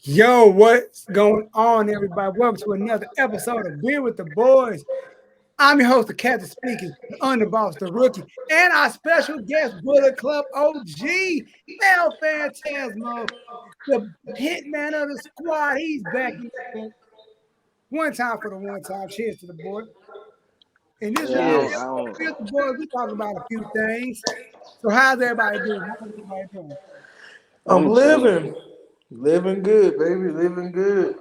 Yo, what's going on, everybody? Welcome to another episode of Beer with the Boys. I'm your host, the Captain speaking, the underboss, the rookie, and our special guest, Bullet Club OG, El Phantasmo, the hitman of the squad. He's back again. One time for the one time. Cheers to the boy. In this Yeah, week's I episode don't. of Beer with the Boys, we talk about a few things. So, how's everybody doing? How's everybody doing? I'm I'm chilling. living good, baby, living good.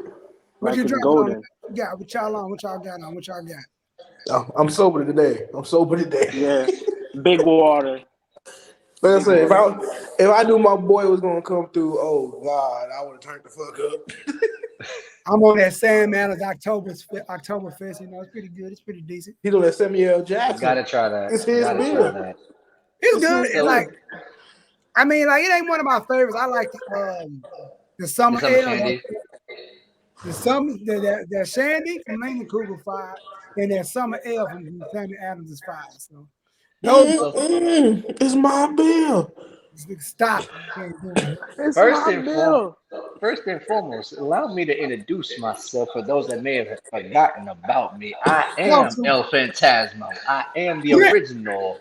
What Like you it's drinking on? golden. What you got? What y'all on? What y'all got on? What y'all got? I'm sober today. I'm sober today. Yeah, big water. Like I Big said, water. if I knew my boy was gonna come through, oh God, I would have turned the fuck up. I'm on that Sam Adams Oktoberfest. You know, it's pretty good. It's pretty decent. He's on that Samuel Jackson. Gotta try that. It's his Gotta try beer. that. It's It's good. his It's So like, beer. I mean, like it ain't one of my favorites. I like the the summer summer ale, shandy. the summer that Shandy from Lane Kugel fire, and that summer ale from Samuel Adams is fire. So those So It's my beer. stop. You can't do it. It's first my and form, bill. first and foremost, allow me to introduce myself for those that may have forgotten about me. I Talk am to me. El Phantasmo. I am the Yeah. original,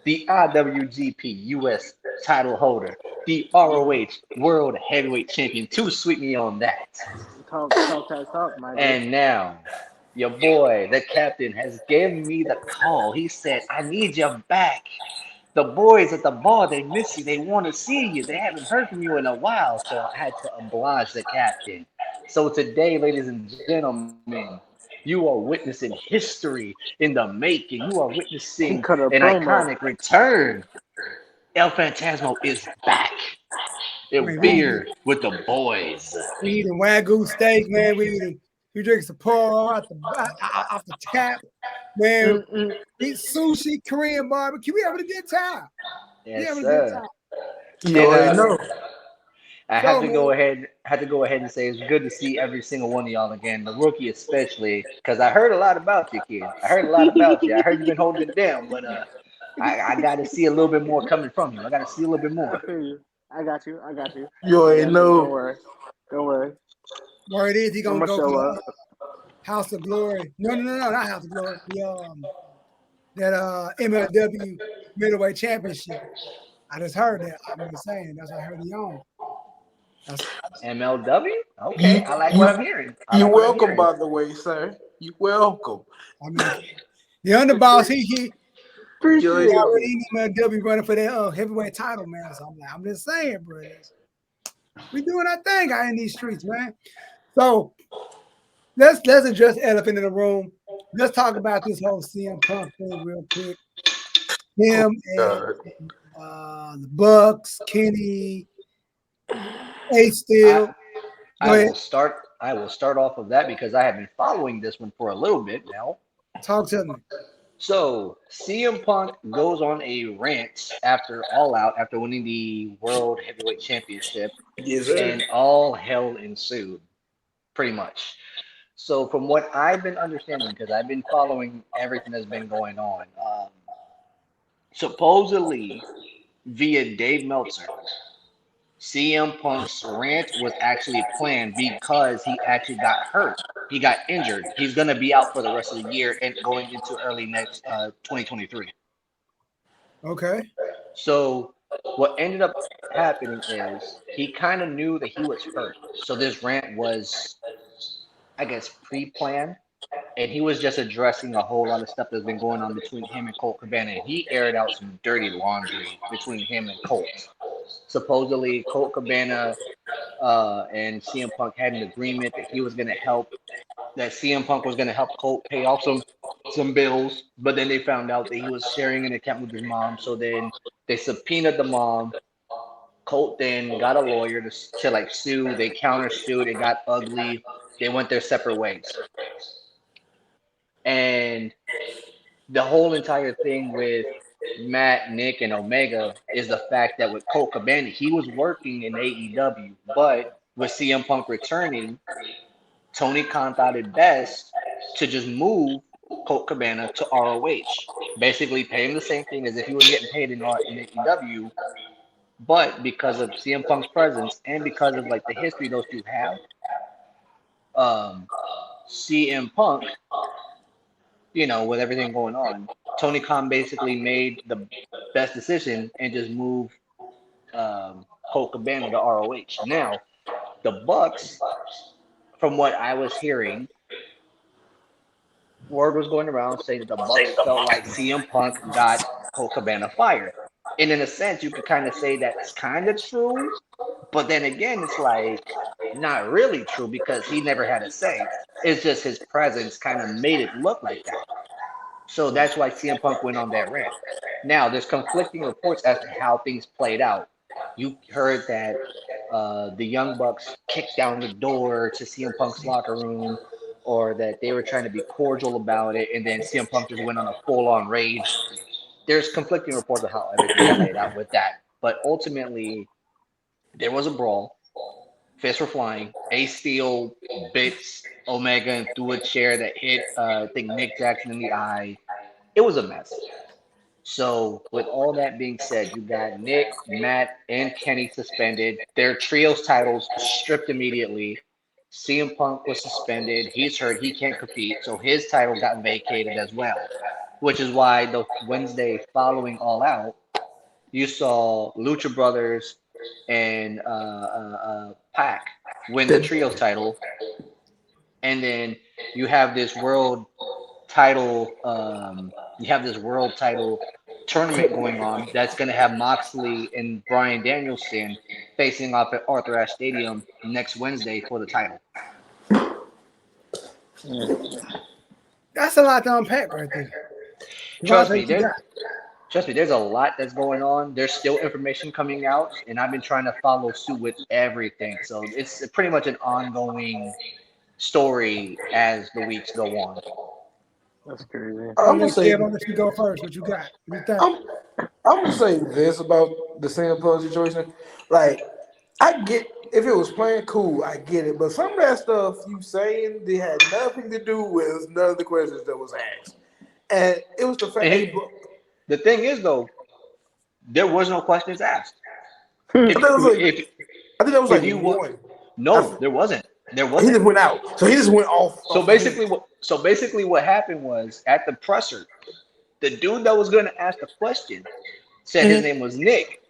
the IWGP US title holder, the ROH World Heavyweight Champion. Too sweet me on that. Talk, my G. And now, your boy, the captain, has given me the call. He said, I need you back. The boys at the bar, they miss you. They want to see you. They haven't heard from you in a while. So I had to oblige the captain. So today, ladies and gentlemen, you are witnessing history in the making. You are witnessing He cut a an promo. iconic return. El Phantasmo is back. I A mean, beer with the boys. we eating Wagyu steak, man. We drink Sapporo off the tap, man. Mm-mm. Eat sushi, Korean barbecue. We having a good time. We Yes, having a good sir. time. You And already know. I have So, to man, go ahead and say it's good to see every single one of y'all again, the rookie especially, because I heard a lot about you, kid. I heard a lot about you. I heard you've been holding it down, but I got to see a little bit more coming from you. I got to see a little bit I more. feel you. I got you. You I already got you. Don't know. worry. Don't worry. word is he I'm gonna gonna go for show the up. House of Glory. No, not House of Glory. That MLW middleweight championship. I just heard that. I'm just saying. That's what I heard he on. That's, MLW? Okay, You I like what you I'm hearing. I you like what I'm welcome, hearing. by the way, sir. You welcome. I mean, the underboss. He Appreciate already you. in MLW running for that heavyweight title, man. So I'm just saying, brothers. We doing our thing out in these streets, man. So let's address the elephant in the room. Let's talk about this whole CM Punk thing real quick. Oh Him and God. the Bucks, Kenny, Ace I Steel. Go I ahead, will start. I will start off of that because I have been following this one for a little bit now. talk to me. So CM Punk goes on a rant after All Out after winning the World Heavyweight Championship, Yes, sir. and all hell ensued, pretty much. So from what I've been understanding, because I've been following everything that's been going on, supposedly via Dave Meltzer, CM Punk's rant was actually planned because he actually got hurt. He got injured. He's gonna be out for the rest of the year and going into early next 2023. Okay. So what ended up happening is he kind of knew that he was hurt. So this rant was, I guess, pre-planned, and he was just addressing a whole lot of stuff that's been going on between him and Colt Cabana. He aired out some dirty laundry between him and Colt. Supposedly, Colt Cabana and CM Punk had an agreement that he was going to help, that CM Punk was going to help Colt pay off some bills, but then they found out that he was sharing an account with his mom. So then they subpoenaed the mom. Colt then got a lawyer to like sue. They countersued. It got ugly. They went their separate ways. And the whole entire thing with Matt, Nick, and Omega is the fact that with Colt Cabana, he was working in AEW, but with CM Punk returning, Tony Khan thought it best to just move Colt Cabana to ROH. Basically, pay him the same thing as if he was getting paid in AEW, But because of CM Punk's presence and because of like the history those two have, CM Punk, with everything going on, Tony Khan basically made the best decision and just moved Colt Cabana to ROH. Now, the Bucks, from what I was hearing, word was going around saying that the Bucks felt like CM Punk got Colt Cabana fired. And in a sense, you could kind of say that's kind of true, but then again, it's like not really true because he never had a say. It's just his presence kind of made it look like that. So that's why CM Punk went on that rant. Now, there's conflicting reports as to how things played out. You heard that the Young Bucks kicked down the door to CM Punk's locker room, or that they were trying to be cordial about it, and then CM Punk just went on a full-on rage. There's conflicting reports of how everything played out with that. But ultimately, there was a brawl. Fists were flying. Ace Steel bits Omega and threw a chair that hit, I think, Nick Jackson in the eye. It was a mess. So, with all that being said, you got Nick, Matt, and Kenny suspended. Their trios titles stripped immediately. CM Punk was suspended. He's hurt. He can't compete. So, his title got vacated as well, which is why the Wednesday following All Out, you saw Lucha Brothers and Pac win the trios title. And then you have this world title tournament going on that's going to have Moxley and Bryan Danielson facing off at Arthur Ashe Stadium next Wednesday for the title. That's a lot to unpack right there. Trust me, there's a lot that's going on. There's still information coming out, and I've been trying to follow suit with everything. So it's pretty much an ongoing story as the weeks go on. That's crazy. I'm gonna say, let you go first. What you got? I'm gonna say this about the CM Punk situation. Like, I get if it was playing cool, I get it. But some of that stuff you saying they had nothing to do with none of the questions that was asked, and it was the fact. The thing is, though, there was no questions asked. I think that was like one. No, there wasn't. There wasn't. He just went out. So he just went off. So basically, what happened was at the presser, the dude that was going to ask the question said his name was Nick,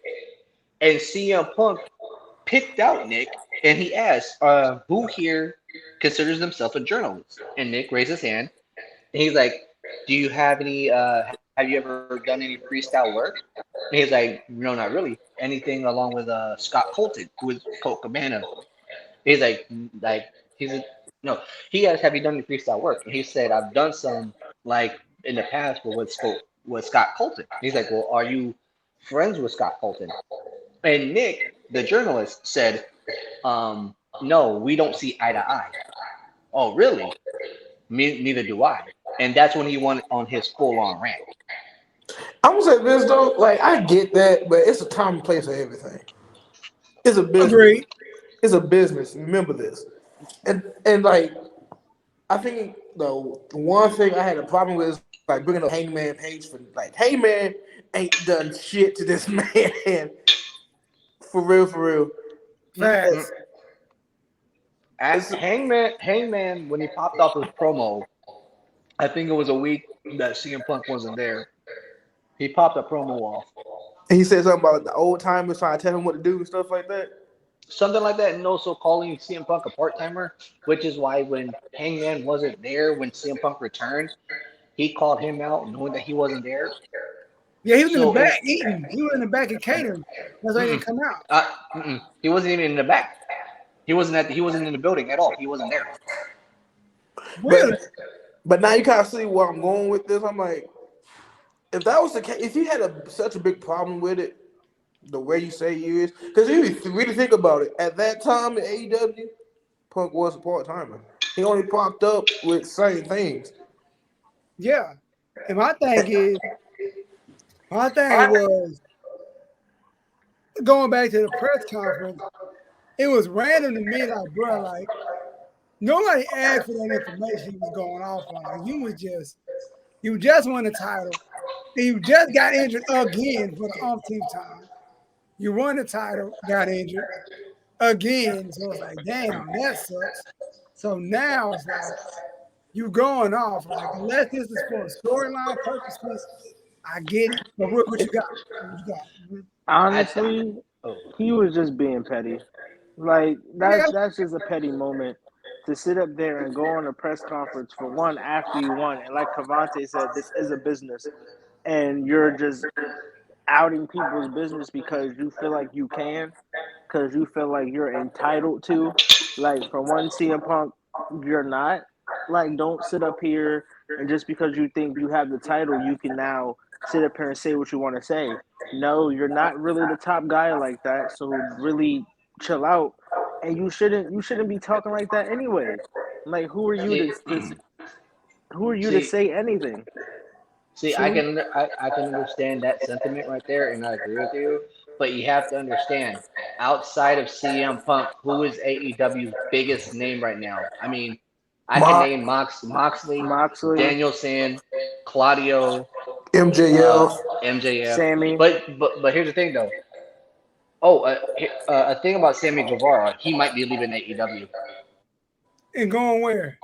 and CM Punk picked out Nick, and he asked, "Who here considers themselves a journalist?" And Nick raised his hand, and he's like, "Do you have any? Have you ever done any freestyle work?" And he's like, "No, not really. Anything along with Scott Colton, who is Colt Cabana." He's like no. He asked, "Have you done any freestyle work?" And he said, "I've done some like in the past, but with Scott Colton." He's like, "Well, are you friends with Scott Colton?" And Nick, the journalist, said, "No, we don't see eye to eye." "Oh, really? Neither do I." And that's when he went on his full-on rant. I'm gonna say this though, like I get that, but it's a time and place for everything. It's a business. Agreed. It's a business. Remember this, and like I think the one thing I had a problem with is like bringing up Hangman Page for like Hangman ain't done shit to this man. For real. Facts. As Hangman, when he popped off his promo, I think it was a week that CM Punk wasn't there. He popped a promo off. And he said something about the old timers trying to tell him what to do and stuff like that. Something like that, and also calling CM Punk a part-timer, which is why when Hangman wasn't there when CM Punk returned, he called him out knowing that he wasn't there. Yeah, he was in the back eating. He was in the back and catering. That's why he didn't come out. He wasn't even in the back. He wasn't in the building at all. He wasn't there. Really? But now you kind of see where I'm going with this. I'm like, if that was the case, if he had such a big problem with it, the way you say he is, because if you really think about it, at that time in AEW, Punk was a part-timer. He only popped up with certain things. Yeah. And my thing was going back to the press conference. It was random to me, like, bro, like nobody asked for that information he was going off on. Like, you just won the title, and you just got injured again for the umpteenth time. You won the title, got injured again. So it's like, damn, that sucks. So now it's like you going off. Like, unless this is for storyline purposes, I get it. But what you got? What you got? Mhm. I th- Honestly, oh, he was just being petty. Like Yeah, that's just a petty moment to sit up there and go on a press conference for one after you won. And like Cavante said, this is a business, and you're just outing people's business because you feel like you can, because you feel like you're entitled to. Like for one, CM Punk, you're not. Like don't sit up here and just because you think you have the title, you can now sit up here and say what you want to say. No, you're not really the top guy like that. So really chill out. And you shouldn't be talking like that anyway. Like who are you see, to who are you to see, say anything? see. I can understand that sentiment right there, and I agree with you. But you have to understand, outside of CM Punk, who is AEW's biggest name right now? I mean, I can Mock, name Moxley, Moxley, Danielson, Claudio, uh, MJF. MJF. Sammy. But here's the thing though. Oh, a thing about Sammy Guevara, he might be leaving AEW. and going where?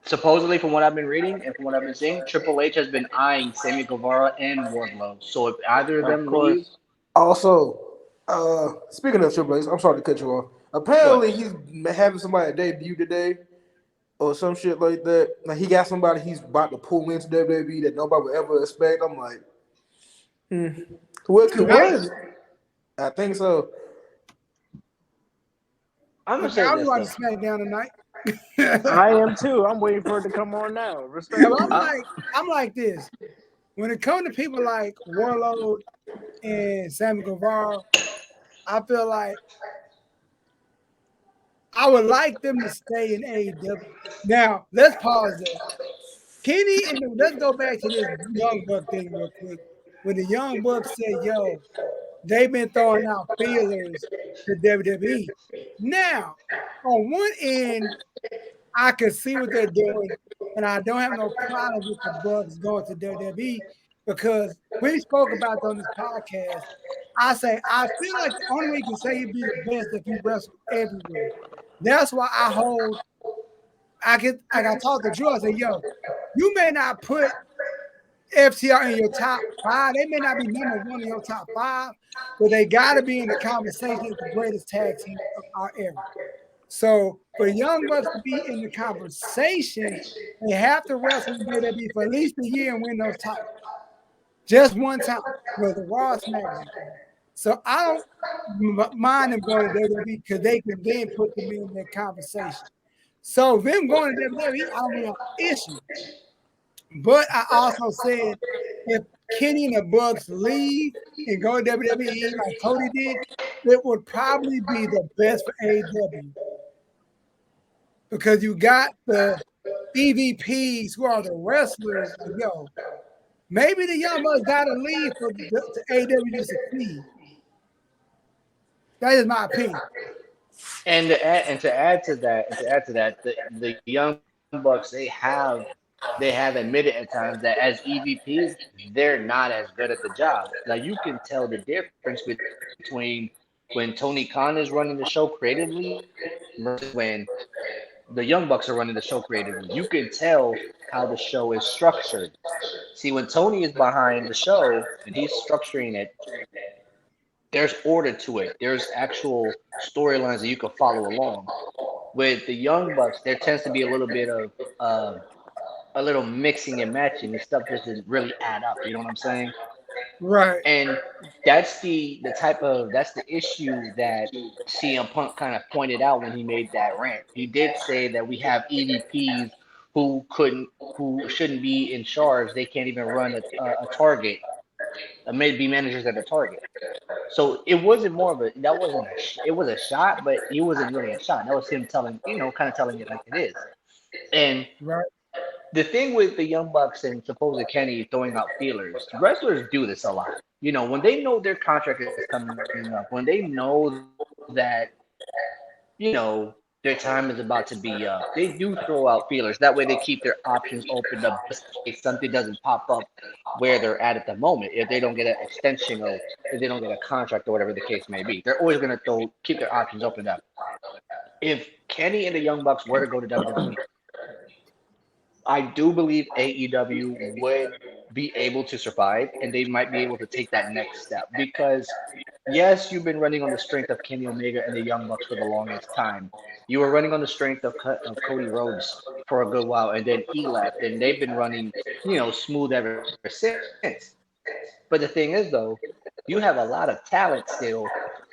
Supposedly, from what I've been reading and from what I've been seeing, Triple H has been eyeing Sammy Guevara and Wardlow. So if either of Of them leave, course. Also, speaking of Triple H, I'm sorry to cut you off. what? Apparently, he's having somebody debut today or some shit like that. Like he got somebody he's about to pull into WWE that nobody would ever expect. I'm like, what Tonight? is it? I think so. I'm gonna Okay, say I'll be this watching though. SmackDown tonight. I am too. I'm waiting for it to come on now. Yeah, but Respectfully. I'm like this. When it comes to people like Warlord and Sammy Guevara, I feel like I would like them to stay in AEW. Now, let's pause there. Kenny and let's go back to this Young Buck thing real quick. When the Young Bucks said, yo, they've been throwing out feelers to WWE. Now, on one end, I can see what they're doing, and I don't have no problem with the Bucks going to WWE because we spoke about on this podcast. I say I feel like the only way you can say he'd be the best if he wrestled everywhere. That's why I hold. I got talked to Drew. I said, "Yo, you may not put FTR in your top five. They may not be number one in your top five, but they got to be in the conversation as the greatest tag team of our era." So for the Young Bucks to be in the conversation, they have to wrestle in WWE for at least a year and win those titles. Just one time, whether Raw or SmackDown. So I don't mind them going to WWE because they can then put them in their conversation. So them going to WWE, I don't really have an issue. But I also said if Kenny and the Bucks leave and go to WWE like Cody did, it would probably be the best for AEW because you got the EVPs who are the wrestlers. Like, yo, maybe the Young Bucks got to leave for to AEW to succeed. That is my opinion. And to add to that, the Young Bucks they have admitted at times that as EVPs they're not as good at the job. Now you can tell the difference between when Tony Khan is running the show creatively versus when the Young Bucks are running the show creatively. You can tell how the show is structured. See, when Tony is behind the show and he's structuring it, there's order to it. There's actual storylines that you can follow along. With the Young Bucks, there tends to be a little bit of a little mixing and matching, and stuff doesn't really add up. You know what I'm saying? Right. And that's the issue that CM Punk kind of pointed out when he made that rant. He did say that we have EVPs who shouldn't be in charge. They can't even run a target, maybe managers at a target. So it wasn't more of a that wasn't it was a shot, but it wasn't really a shot. That was him telling kind of telling it like it is. And Right. the thing with the Young Bucks and supposed Kenny throwing out feelers, wrestlers do this a lot. When they know their contract is coming up, when they know that, you know, their time is about to be up. They do throw out feelers. That way they keep their options opened up just in case something doesn't pop up where they're at the moment. If they don't get an extension or if they don't get a contract or whatever the case may be, they're always going to keep their options open up. If Kenny and the Young Bucks were to go to WWE, I do believe AEW would be able to survive and they might be able to take that next step because yes, you've been running on the strength of Kenny Omega and the Young Bucks for the longest time. You were running on the strength of Cody Rhodes for a good while, and then he left, and they've been running, smooth ever since. But the thing is, though, you have a lot of talent still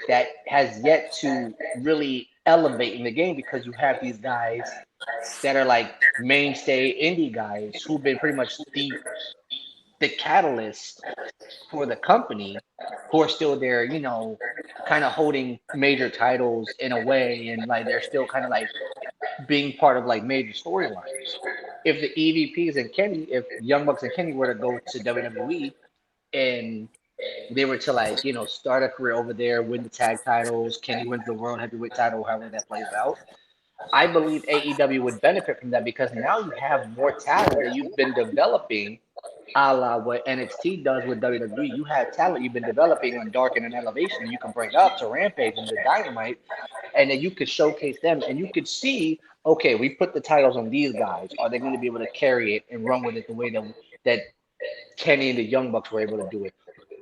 that has yet to really elevate in the game because you have these guys that are like mainstay indie guys who've been pretty much the catalyst for the company who are still there, kind of holding major titles in a way, and like they're still kind of like being part of like major storylines. If the EVPs and Kenny, if Young Bucks and Kenny were to go to WWE and they were to like, start a career over there, win the tag titles, Kenny wins the world heavyweight title, however that plays out. I believe AEW would benefit from that because now you have more talent that you've been developing, a la what NXT does with WWE. You have talent you've been developing on Dark and an Elevation you can bring up to Rampage and to Dynamite, and then you could showcase them and you could see, okay, we put the titles on these guys. Are they going to be able to carry it and run with it the way that Kenny and the Young Bucks were able to do it?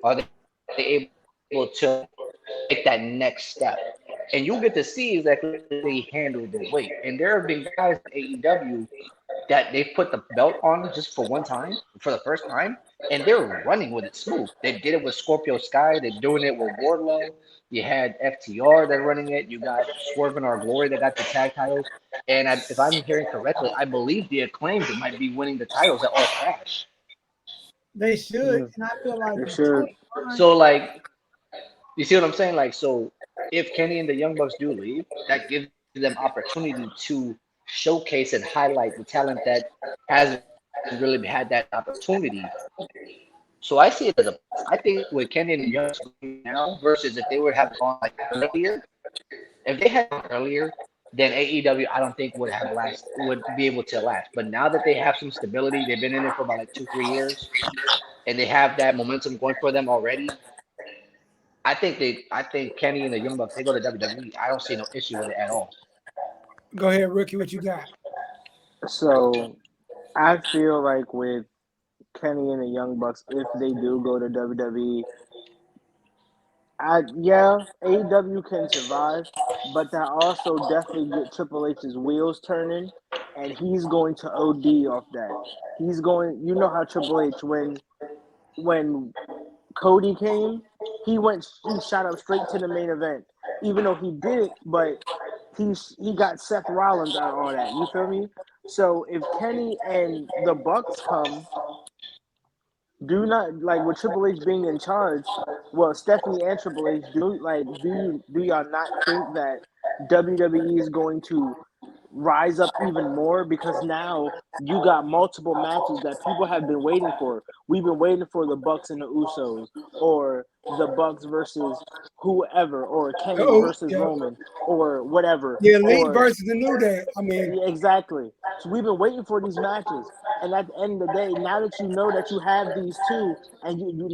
Are they able to take that next step? And you'll get to see exactly how they handle the weight. And there have been guys in AEW that they've put the belt on just for one time, for the first time, and they're running with it smooth. They did it with Scorpio Sky. They're doing it with Wardlow. You had FTR that running it. You got Swerve and Our Glory that got the tag titles. And if I'm hearing correctly, I believe the Acclaimed might be winning the titles at All Crash. They should, and I feel like They should. So, like, you see what I'm saying? Like, so if Kenny and the Young Bucks do leave, that gives them opportunity to showcase and highlight the talent that hasn't really had that opportunity. So I see it as I think with Kenny and the Young Bucks now versus if they would have gone like earlier, if they had gone earlier, then AEW I don't think would be able to last. But now that they have some stability, they've been in it for about like 2-3 years, and they have that momentum going for them already. I think Kenny and the Young Bucks, they go to WWE. I don't see no issue with it at all. Go ahead, Rookie. What you got? So I feel like with Kenny and the Young Bucks, if they do go to WWE, AEW can survive, but that also definitely get Triple H's wheels turning, and he's going to OD off that. He's going. You know how Triple H when Cody came, he shot up straight to the main event, even though he did it, but he got Seth Rollins out of all that. You feel me? So if Kenny and the Bucks come, do not like with Triple H being in charge. Well, Stephanie and Triple H do y'all not think that WWE is going to rise up even more because now you got multiple matches that people have been waiting for. We've been waiting for the Bucks and the Usos, or the Bucks versus whoever, or Kenny versus Roman, or whatever. The Elite versus the New Day. I mean, yeah, exactly. So we've been waiting for these matches, and at the end of the day, now that you know that you have these two, and you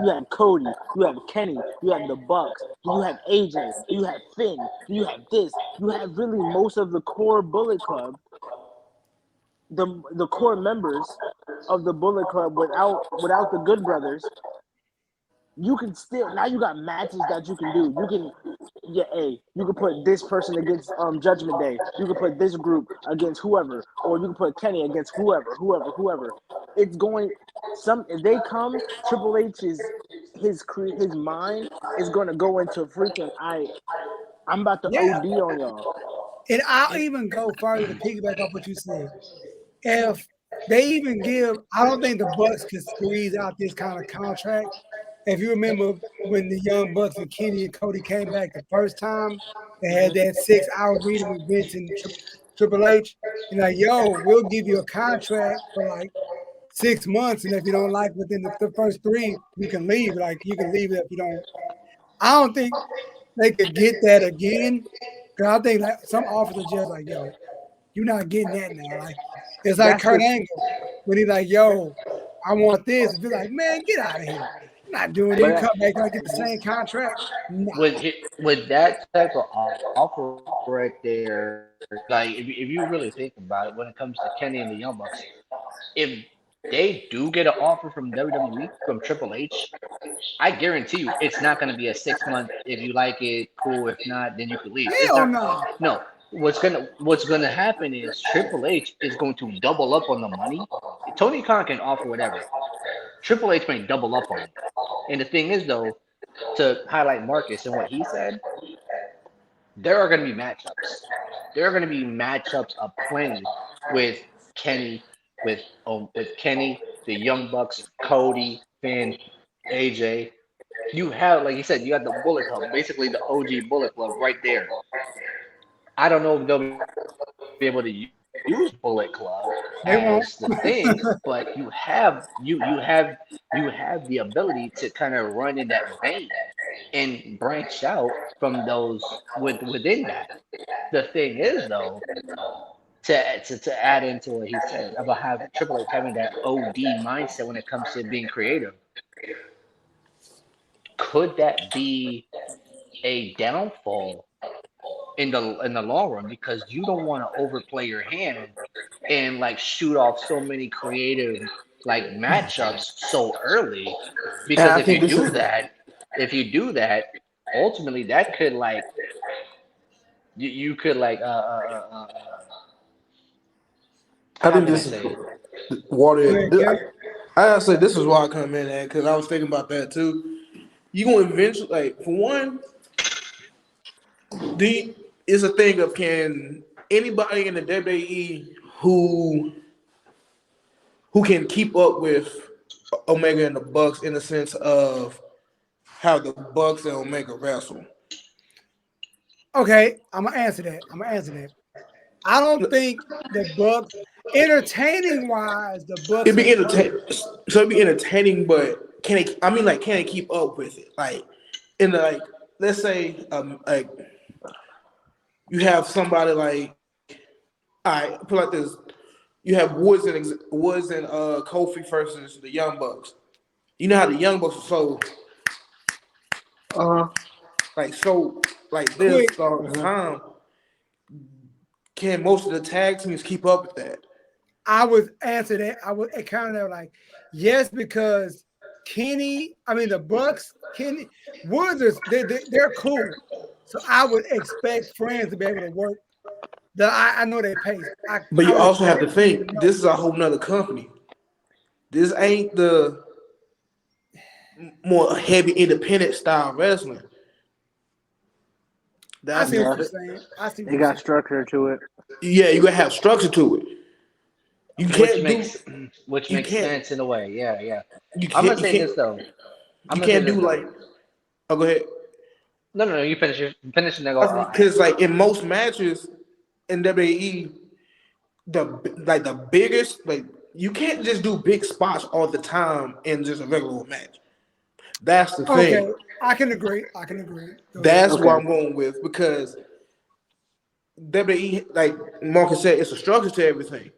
have Cody, you have Kenny, you have the Bucks, you have AJ, you have Finn, you have this, you have really most of the core Bullet Club, the core members of the Bullet Club without the Good Brothers. You can still now you got matches that you can do. You can put this person against Judgment Day. You can put this group against whoever, or you can put Kenny against whoever. It's going if they come, Triple H's his mind is going to go into freaking I'm about to OD on y'all. And I'll even go further to piggyback off what you said. If they even I don't think the Bucks could squeeze out this kind of contract. If you remember when the Young Bucks and Kenny and Cody came back the first time, they had that 6-hour meeting with Vince and Triple H. And like, yo, we'll give you a contract for like 6 months, and if you don't like within the first 3, you can leave. Like, you can leave it if you don't. I don't think they could get that again. Because I think like some offers are just like, yo, you're not getting that now. Like it's like That's Kurt the Angle when he's like, yo, I want this. If you're like, man, get out of here. I'm not doing it. but You come back and I get the same contract. Nah. with that type of offer right there, like if you really think about it, when it comes to Kenny and the Young Bucks, if they do get an offer from WWE from Triple H, I guarantee you it's not going to be a 6 month. If you like it, cool. If not, then you could leave. It's not. Hell no. No. What's gonna happen is Triple H is going to double up on the money. Tony Khan can offer whatever. Triple H may double up on it. And the thing is though, to highlight Marcus and what he said, there are going to be matchups. There are going to be matchups aplenty with Kenny, with Kenny, the Young Bucks, Cody, Finn, AJ. You have, like you said, you have the Bullet Club, basically the OG Bullet Club right there. I don't know if they'll be able to use Bullet Club as the They thing, won't. but you have the ability to kind of run in that vein and branch out from those within that. The thing is though, to add into what he said about having Triple H having that OD mindset when it comes to being creative, could that be a downfall in the long run because you don't want to overplay your hand and like shoot off so many creative like matchups so early And because I think this is. if you do that ultimately that could like you could like I how think can I this is say it? water. Go ahead, Kev. I gotta say this is why I come in at because I was thinking about that too. You gonna eventually like for one, the is a thing of can anybody in the WWE who can keep up with Omega and the Bucks in the sense of how the Bucks and Omega wrestle. Okay, I'm gonna answer that. I don't think the Bucks, entertaining wise, the Bucks It'd are be close. entertaining. So it'd be entertaining, but can it? I mean, like, can it keep up with it? Like, in the like, let's say, like you have somebody like, all right, put like this. You have Woods and Kofi versus the Young Bucks. You know how the Young Bucks are uh so like this Quick, all the time. Can most of the tag teams keep up with that? I would answer that. I would counter that like, yes, because Kenny, I mean the Bucks, Kenny Woods is they're cool. So I would expect friends to be able to work. I know they pace. But I you would also have expect to them to think know. this is a whole nother company. This ain't the more heavy independent style wrestling. I That's see what the yeah, you're thing. saying. I see what it you're got saying. structure to it. Yeah, you gotta have structure to it. You which can't do. makes which You makes can't. sense in a way. Yeah, yeah. You I'm can't. gonna You say can't. this though. I'm You gonna say can't this do though. like. Oh, go ahead. No, no, no. You finish and then go. Because like in most matches in WWE, the biggest like you can't just do big spots all the time in just a regular match. That's the Okay, thing. I can agree. I can agree. Go ahead. That's what Okay. I'm going with because WWE, like Marcus said, it's a structure to everything.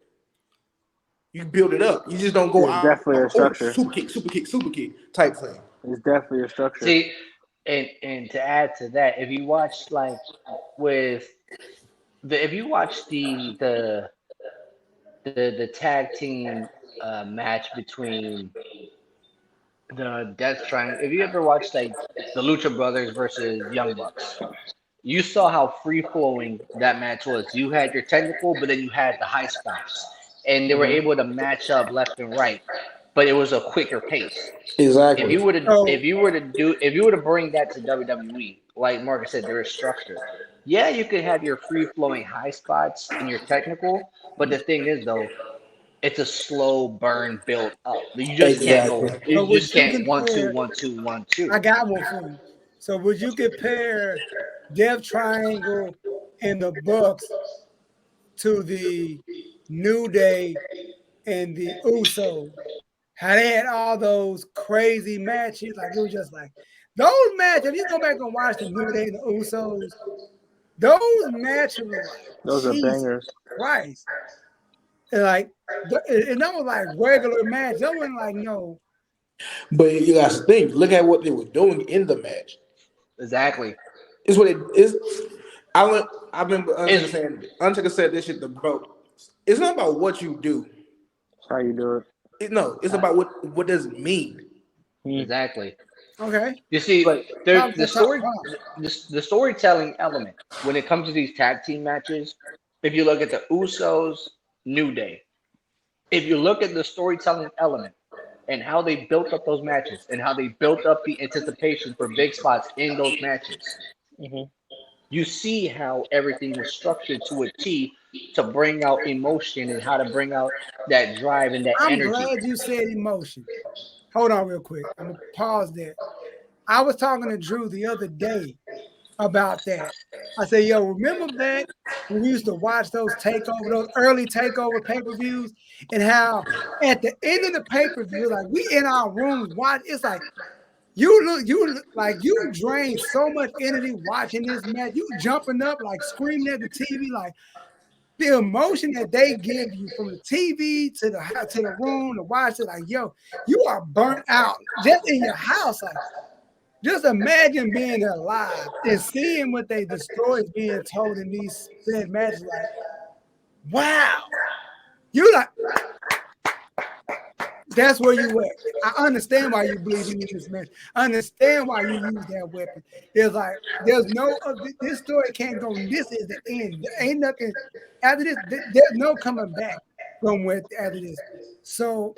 You build it up. You just don't go It's out, definitely a oh, structure. super kick type thing. It's definitely a structure. See, and to add to that, if you watch like with if you watch the tag team match between the Death Triangle, if you ever watched like the Lucha Brothers versus Young Bucks, you saw how free flowing that match was. You had your technical, but then you had the high spots, and they were Hmm. able to match up left and right, but it was a quicker pace. If Exactly. you were to So if you were to bring that to WWE, like Marcus said, there is structure. Yeah, you could have your free flowing high spots and your technical, but the thing is though, it's a slow burn build up. You just can't Exactly. go. You would just you can't one two compare? one two one I two. got one for you. So would you compare Death Triangle and the Bucks to the New Day and the Usos? How they had all those crazy matches, like it was just like those matches. If you go back and watch the New Day and the Usos, Those matches were like Those are Jesus bangers. Christ. And like, and that was like regular match. That wasn't like no. But you got to think. Look at what they were doing in the match. Exactly. It's what it is. I remember Undertaker It's saying. Undertaker said this shit. Bro, it's not about what you do. That's how you do it. No, it's about what does it mean. exactly. Okay, You see, But there top top. the storytelling element when it comes to these tag team matches. If you look at the Usos, New Day, if you look at the storytelling element and how they built up those matches and how they built up the anticipation for big spots in those matches, mhm. you see how everything was structured to a T to bring out emotion and how to bring out that drive and that I'm energy. glad you said emotion. Hold on, real quick. I'm gonna pause there. I was talking to Drew the other day about that. I said, "Yo, remember back when we used to watch those early takeover pay per views, and how at the end of the pay per view, like we in our rooms watch. It's like you look like you drain so much energy watching this match. You jumping up like screaming at the TV, like the emotion that they give you from the TV to the house to the room to watch it. Like, yo, you are burnt out just in your house. Like, just imagine being alive and seeing what they the stories being told in these said matches. Like, wow, you like that's where you at. I understand why you bleeding in this match. I understand why you use that weapon. It's like there's no this story can't go. This is the end. There ain't nothing after this. There's no coming back from what after this. So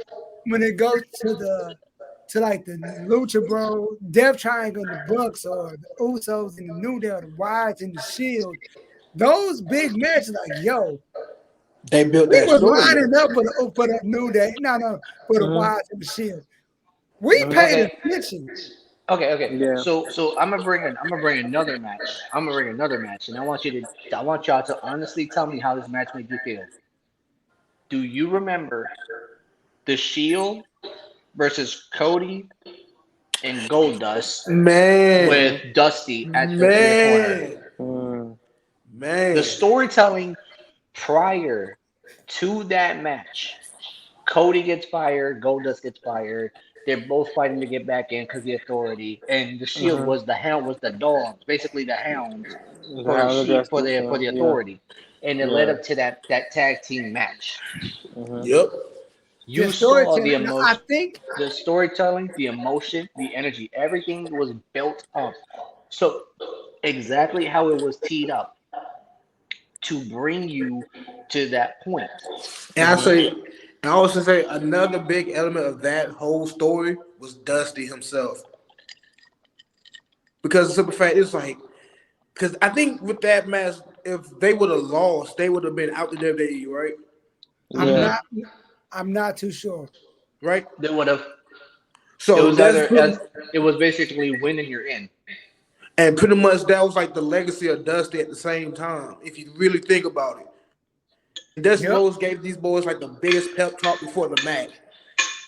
when it goes to like the Lucha Bros, Death Triangle, and the Bucks, or the Usos and the New Day, or the Wyatts and the Shield, those big matches, like yo, They built we that was story. lining up for the New Day, no, for the Mhm. Wyatts and the Shield. We Mhm. paid Okay, attention. okay. Yeah. So I'm gonna bring another match. I'm gonna bring another match, and I want y'all to honestly tell me how this match made you feel. Do you remember the Shield versus Cody and Goldust Man, with Dusty in the corner? man, Mm. The man. storytelling prior to that match, Cody gets fired, Goldust gets fired. They're both fighting to get back in because the authority and the Shield Mhm. was the hound was the dogs, basically the hounds The for the House of sheep Justice. for the Yeah. authority, and it led Yeah. up to that tag team match. Mhm. Yep. The You saw the storytelling. Now, I emotion, think the storytelling, the emotion, the energy, everything was built up. So exactly how it was teed up to bring you to that point. And I also say another big element of that whole story was Dusty himself. Because the simple fact is like, because I think with that match, if they would have lost, they would have been out the WWE, right? I'm Yeah. Hmm. not. I'm not too sure. Right. They would have. It So was that's either pretty, as it was basically win and you're in. and pretty much that was like the legacy of Dusty at the same time, if you really think about it. And Dusty Yep. Rhodes gave these boys like the biggest pep talk before the match.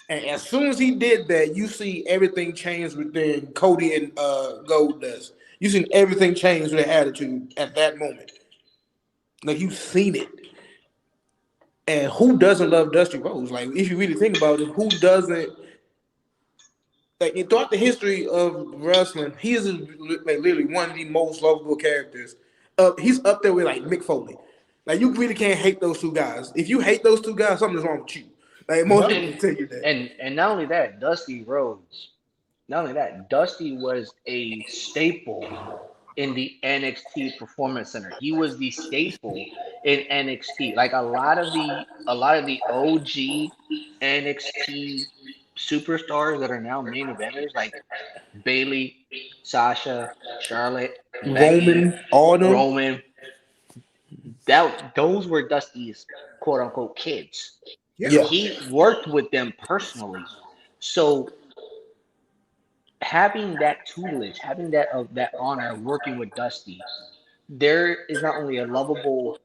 And as soon as he did that, you see everything change within Cody and Goldust. You seen everything change with their attitude at that moment. Like you've seen it. And who doesn't love Dusty Rhodes? Like if you really think about it, who doesn't? Like throughout the history of wrestling, he is like literally one of the most lovable characters. He's up there with like Mick Foley. Like you really can't hate those two guys. If you hate those two guys, something's wrong with you. Like most Yep. people And can tell you that. and not only that, Dusty Rhodes. Not only that, Dusty was a staple in the NXT Performance Center. He was the staple in NXT. Like a lot of the OG NXT superstars that are now main eventers, like Bailey, Sasha, Charlotte, Becky, Roman, all them. Roman. That those were Dusty's quote unquote kids. Yeah. Yeah. He worked with them personally. So having that tutelage, having that honor of working with Dusty, there is not only a lovable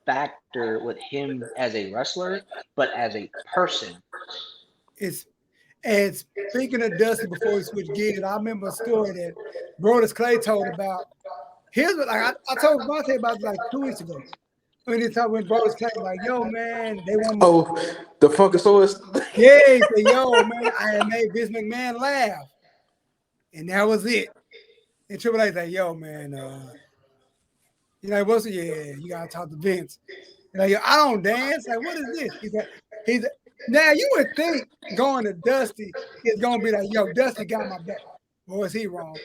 factor with him as a wrestler, but as a person. It's and speaking of Dusty, before we switch gears, I remember a story that Brodus Clay told about. Here's what I told Vontae about this like 2 weeks ago. When brothers came, like, yo, man, they want me. Oh, the Funkasaurus. Yeah, he said, yo, man, I had made Vince McMahon laugh. And that was it. And Triple H like, yo, man, you know, what's yeah, you gotta talk to Vince. And like, yo, I don't dance. Like, what is this? He's now you would think going to Dusty is gonna be like, yo, Dusty got my back. Or is he wrong?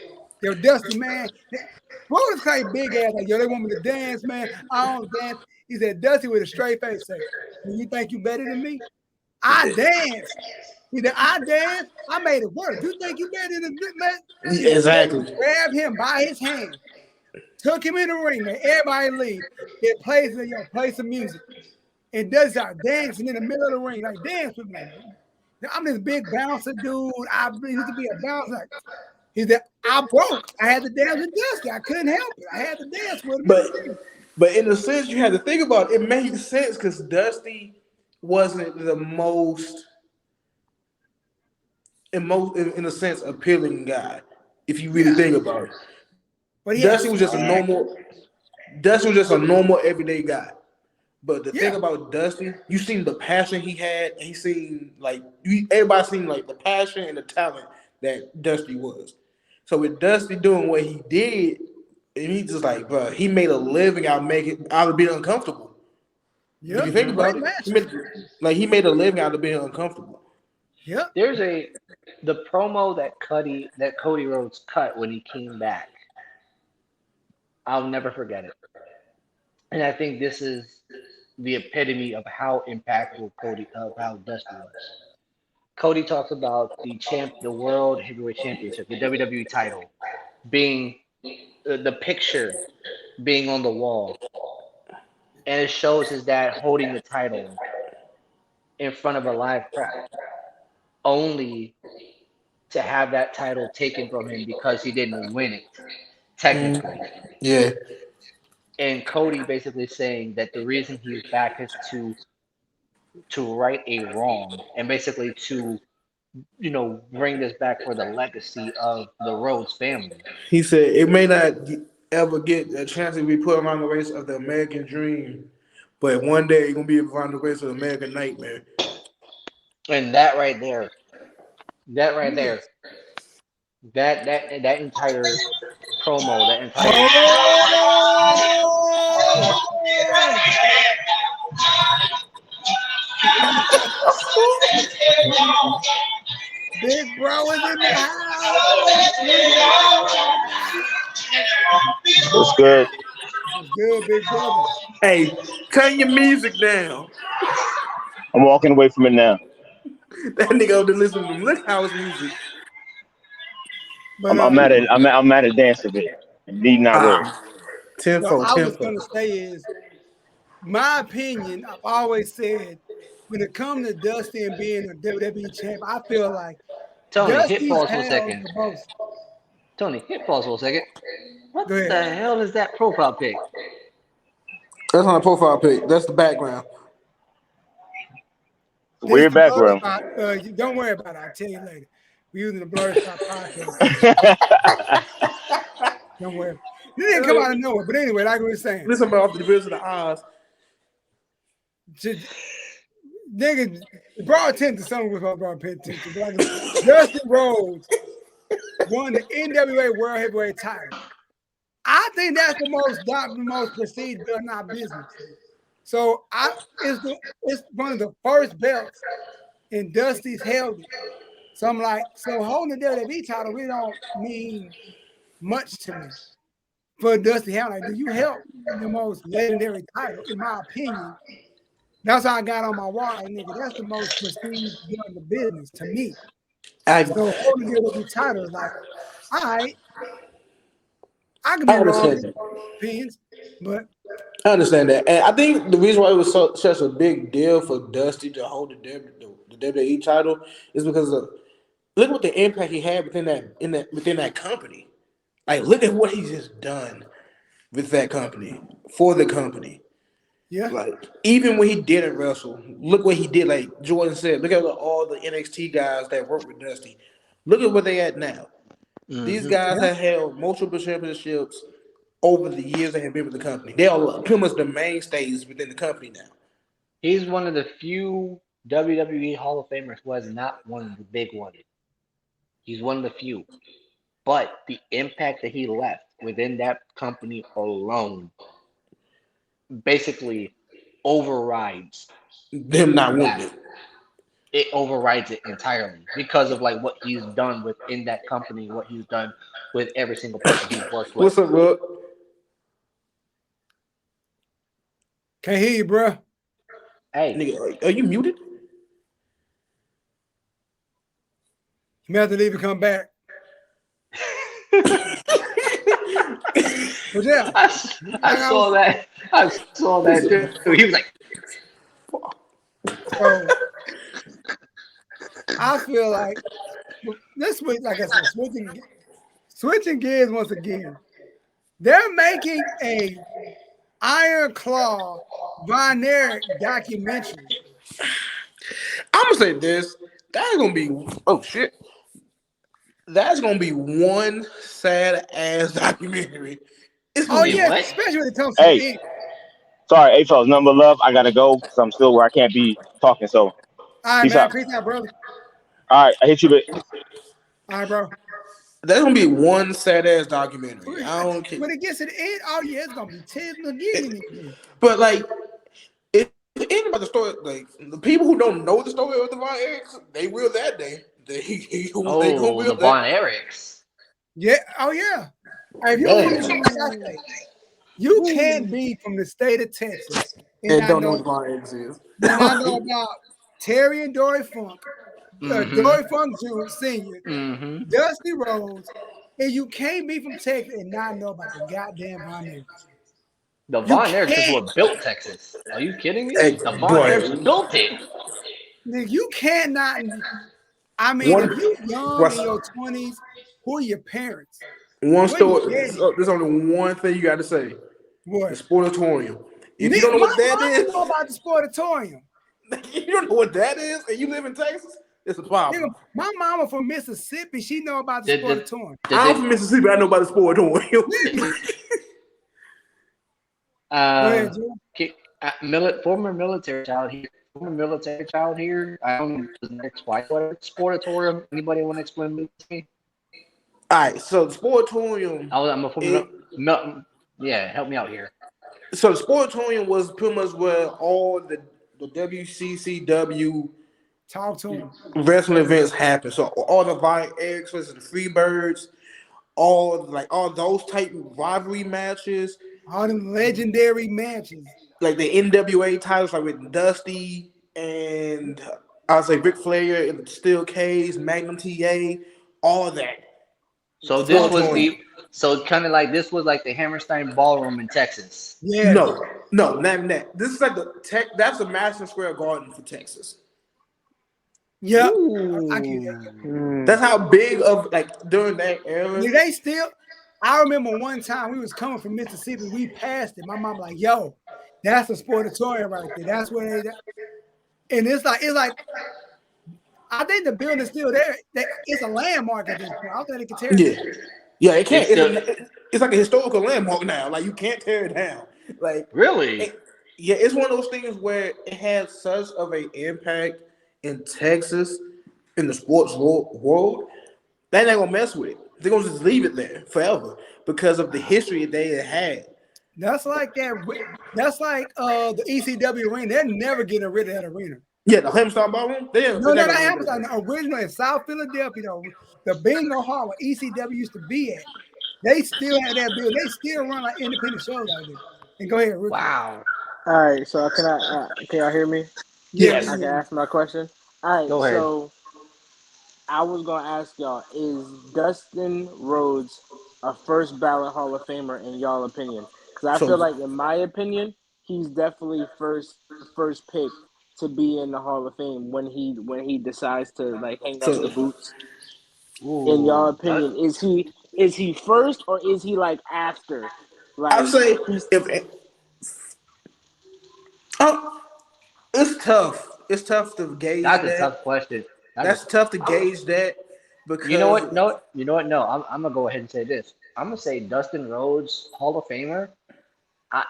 Yo, Dusty, man. What was say big ass like, yo, they want me to dance, man. I don't dance. He said, Dusty with a straight face say, you think you better than me? I dance. He said, I dance. I made it work. You think you better than me, man? Exactly. Grabbed him by his hand. Took him in the ring, man. Everybody leave. It plays, play some music. And does start dancing in the middle of the ring, like dance with me. I'm this big bouncer dude. I used to be a bouncer. He said, I broke. I had to dance with Dusty. I couldn't help it. I had to dance with him. But in a sense, you had to think about it. It made sense because Dusty wasn't the most, in a sense, appealing guy. If you really think about it, but Dusty was just a normal everyday guy. But the thing about Dusty, you seen the passion he had, and he seen everybody seen like the passion and the talent that Dusty was. So with Dusty doing what he did, and he just like, bro, he made a living out of being uncomfortable. Yeah, if you think about it, he made a living out of being uncomfortable. Yeah. There's the promo that Cody Rhodes cut when he came back. I'll never forget it. And I think this is the epitome of how impactful how Dusty was. Cody talks about the World Heavyweight Championship, the WWE title, being the picture being on the wall, and it shows his dad holding the title in front of a live crowd, only to have that title taken from him because he didn't win it, technically. Yeah. And Cody basically saying that the reason he's back is to right a wrong and basically to bring this back for the legacy of the Rhodes family. He said it may not ever get a chance to be put around the race of the American dream, but one day it's gonna be around the race of the American nightmare. And that right there, that entire promo, that entire. Big bro is in the house. What's good? What's good, big brother? Hey, turn your music down. I'm walking away from it now. That nigga over there listening to Lick House music. But, I'm at a dance event. Need not worry. What I was gonna say is, my opinion. I've always said, when it comes to Dusty and being a WWE champ, I feel like Tony, hit pause for a second. Tony, hit pause for a second. What the hell is that profile pic? That's not a profile pic. That's the background. Weird background. Don't worry about it. I'll tell you later. We're using the Blurred Spot podcast. Don't worry. It didn't come out of nowhere. But anyway, like we were saying. Listen about the Division of the Oz. Nigga, brought attention to something with my brought attention. Like, Dusty Rhodes won the NWA World Heavyweight title. I think that's the most prestige belt in our business. So it's one of the first belts, and Dusty's held it. So I'm like, holding the WWE title really don't mean much to me. For Dusty Hell, like, do you help the most legendary title, in my opinion? That's how I got on my wall, nigga. That's the most prestige in the business to me. So holding the WWE title is like, all right, I can be wrong with opinions, but I understand that. And I think the reason why it was such a big deal for Dusty to hold the WWE title is because look what the impact he had within that company. Like, look at what he's just done with that company, for the company. Yeah. Like, even when he didn't wrestle, look what he did. Like Jordan said, look at all the NXT guys that work with Dusty. Look at where they at now. Mm-hmm. These guys have held multiple championships over the years they have been with the company. They are pretty much the mainstays within the company now. He's one of the few WWE Hall of Famers who has not won the big one. He's one of the few. But the impact that he left within that company alone basically overrides Them not winning that. it. It overrides it entirely because of like what he's done within that company, what he's done with every single person he's worked with. What's up, Rod? Can't hear you, bro. Hey, Nigga, are you muted? You may have to leave and come back. But yeah, I saw that. I saw that too. He was like, so I feel like this week, like I said, switching gears once again. They're making a Iron Claw Von Erich documentary. I'm gonna say this. That's gonna be shit. That's gonna be one sad ass documentary. It's gonna Oh be yeah, what? especially when it comes to Hey, me. sorry, hey fellas, number love. I gotta go because I'm still where I can't be talking. So All right, peace man. out. Peace out, brother. All right, I hit you, but All right, bro. that's gonna be one sad ass documentary. I don't care. When it gets to the end, oh yeah, it's gonna be tears and again. But like, if anybody the story, like the people who don't know the story of the Von Erichs, they will that day. They gonna oh, will the Von Erichs. Yeah. Oh yeah. If you Man. like I say, you can't be from the state of Texas and I don't know what the Von Erichs is. Then I know about Terry and Dory Funk, Dory Funk Jr. Senior, Dusty Rhodes, and you can't be from Texas and not know about the goddamn Von Erichs. The Von Erichs is what built Texas. Are you kidding me? Hey, The Von boy. Erichs built it. You cannot. I mean, if you're young in your 20s, who are your parents? One What you story. getting? There's only one thing you got to say. The What? sportatorium. If you don't know what that is, know about the sportatorium. you don't know what that is, and you live in Texas, it's a problem. Nigga, my mama from Mississippi, she know about the sportatorium. I'm from Mississippi. I know about the sportatorium. Go ahead, Joe. Former military child here. I don't know the next white sportatorium. Anybody want to explain it to me? All right, so the sportatorium. I'm a former. Yeah, help me out here. So the sportatorium was pretty much where all the WCCW talk to him wrestling events happen. So all the Von Erichs versus the Freebirds, all those type of rivalry matches, all them legendary matches, like the NWA titles, like with Dusty and I would say Ric Flair and the Steel Cage, Magnum TA, all that. So this was kind of like this was like the Hammerstein Ballroom in Texas. Yeah. No, not that. This is like that's the Madison Square Garden for Texas. Yeah. I get that. That's how big of like during that era. They still. I remember one time we was coming from Mississippi. We passed it. My mom like, "Yo, that's a sportatorium right there. That's where they." And it's like I think the building's still there. It's a landmark at this point. I don't think they can tear it down. Yeah, it can't. It's like a historical landmark now. Like you can't tear it down. Like really? It's one of those things where it had such of an impact in Texas in the sports world. They're not gonna mess with it. They're gonna just leave it there forever because of the history they had. That's like that. That's like the ECW arena. They're never getting rid of that arena. Yeah, the Hammerstein Ballroom. That happens. Original in South Philadelphia, though, the Bingo Hall where ECW used to be at. They still have that building. They still run like independent shows out there. And go ahead, Ricky. Wow. All right, so can y'all hear me? Yes. I can ask my question. All right, go ahead. So I was gonna ask y'all: is Dustin Rhodes a first ballot Hall of Famer in y'all opinion? Because I feel like, in my opinion, he's definitely first pick to be in the Hall of Fame when he decides to like hang up the boots. In your opinion, is he first or is he like after? Like, I'd say it's tough. It's tough to gauge. That's a tough question. That's tough to gauge that because you know what? No, I'm gonna go ahead and say this. I'm gonna say Dustin Rhodes, Hall of Famer. I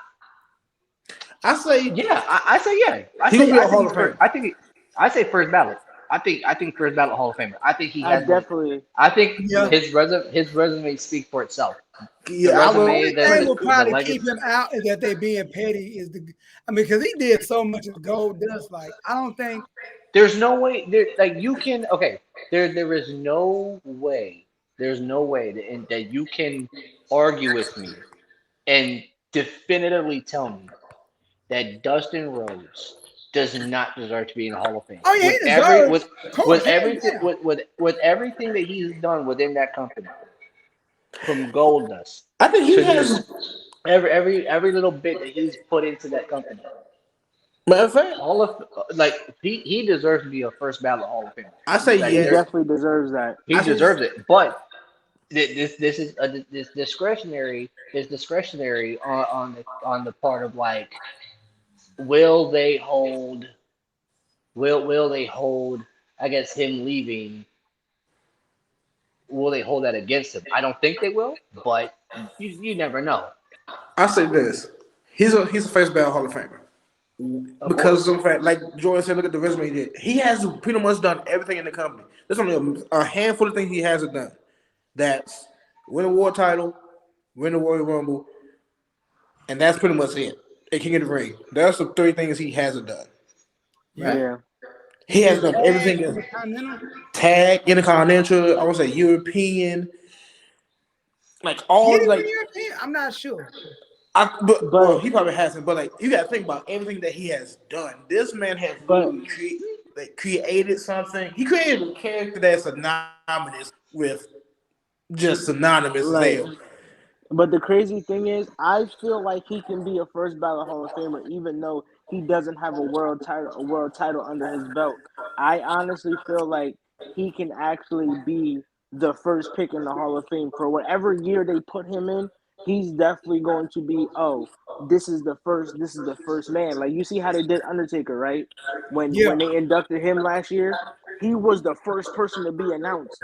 I say yeah, I say yeah. he gonna be I a think Hall he's of first. Fame. I say first ballot. I think first ballot Hall of Famer. I think he I has the. definitely I think Yeah. his resume speaks for itself. The Yeah, I The will. resume, only thing will the probably keep legacy. him out is that they being petty. I mean, because he did so much of gold dust. Like, I don't think. There's no way there like you can okay. There is no way. There's no way that you can argue with me and definitively tell me that Dustin Rhodes does not deserve to be in the Hall of Fame Oh yeah, with he deserves. Of with course, hands everything down. with everything that he's done within that company, from Gold Dust I think he to has. just every little bit that he's put into that company. Matter of fact, All of like he deserves to be a first ballot Hall of Famer. I say Like he yes. there, definitely deserves that. he I say deserves it, but this is this discretionary is discretionary on the part of like will they hold will they hold I guess him leaving, will they hold that against him? I don't think they will, but you never know. I say this. He's a first ballot Hall of Famer. Of Because course. of the fact, like Jordan said, look at the resume he did. He has pretty much done everything in the company. There's only a handful of things he hasn't done. That's win a war title, win the Royal Rumble, and that's pretty much it. And King of the Ring. There's the three things he hasn't done. Yeah. Right? Yeah. He He has did done tag everything in the Continental. tag, intercontinental, I would say European, like Did all he win like European? I'm not sure. well, But he probably hasn't, but like you gotta think about everything that he has done. This man has but literally created something. He created a character that's synonymous with just synonymous as like hell. but the crazy thing is, I feel like he can be a first ballot Hall of Famer, even though he doesn't have a world title under his belt. I honestly feel like he can actually be the first pick in the Hall of Fame for whatever year they put him in. He's definitely going to be. Oh, this is the first. This is the first man. Like you see how they did Undertaker, right? Yeah. When they inducted him last year, he was the first person to be announced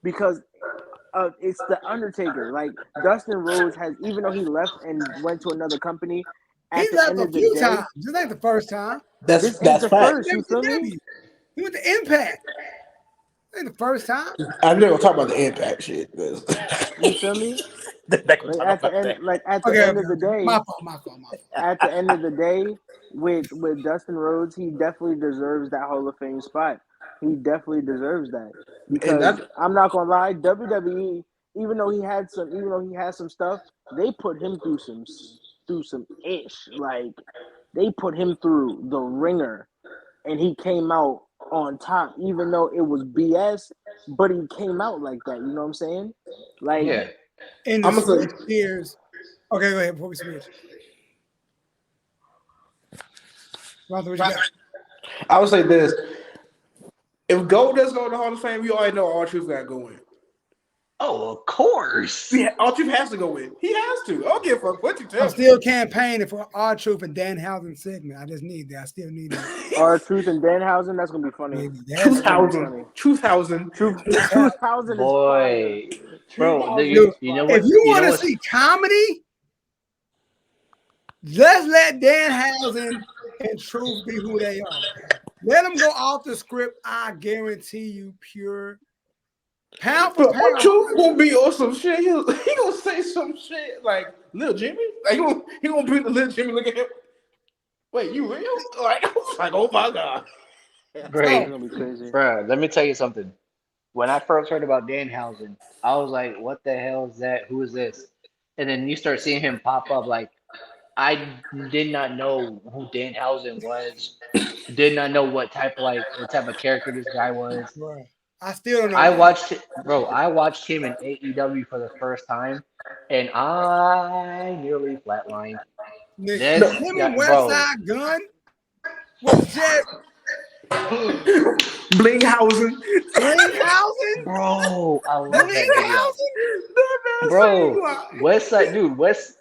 because it's the Undertaker. Like Dustin Rhodes has, even though he left and went to another company, He at the left end a of the few day, times. This ain't the first time. this ain't That's the fact. first. He You went to feel me? W. He went to Impact. This ain't the first time. I'm not gonna talk about the impact shit. You feel me? They're not gonna Like talk about that. at the Okay, end okay, of the okay. day, My fault, my fault, my fault. at the end of the day, with Dustin Rhodes, he definitely deserves that Hall of Fame spot. He definitely deserves that And because that I'm not gonna lie, WWE, even though he had some stuff, they put him through some ish. Like they put him through the ringer, and he came out on top, even though it was BS. But he came out like that. You know what I'm saying? Like Yeah. In the I'm gonna switch say gears. Okay, go ahead before we switch. Rhonda, what you got? I would say this. If Gold does go in the Hall of Fame, we already know R-Truth gotta go in. Oh, of course. Yeah, R-Truth has to go in. He has to. I don't give a fuck what you I'm tell me. still campaigning for R-Truth and Danhausen segment. I just need that. I still need that. R Truth and Danhausen, that's gonna be funny. Maybe that's Truth That's gonna be thousand. funny. Truth thousand. Truth Thousand is fire. Boy, Truth bro, Thousand dude. is you know If fire. what? you You want know to what's see comedy, let's let Danhausen and Truth be who they are. Let them go off the script. I guarantee you, pure pound for But pound. R-Truth gonna be on some shit. He gonna say some shit like Lil Jimmy. Like he gonna bring the Lil Jimmy. Look at him. Wait, you real? Like I was like, oh my god. That's So great, gonna be crazy. bro? Let me tell you something. When I first heard about Danhausen, I was like, "What the hell is that? Who is this?" And then you start seeing him pop up. Like I did not know who Danhausen was. Did not know what type of character this guy was. right. I still don't I know. watched it, bro. I watched him in AEW for the first time, and I nearly flatlined. No. This Him guy, and West bro. Side Gun was just Blinghausen. Blinghausen. Bro, I love that video. Blinghausen. That man saying Bro, like West Side, What's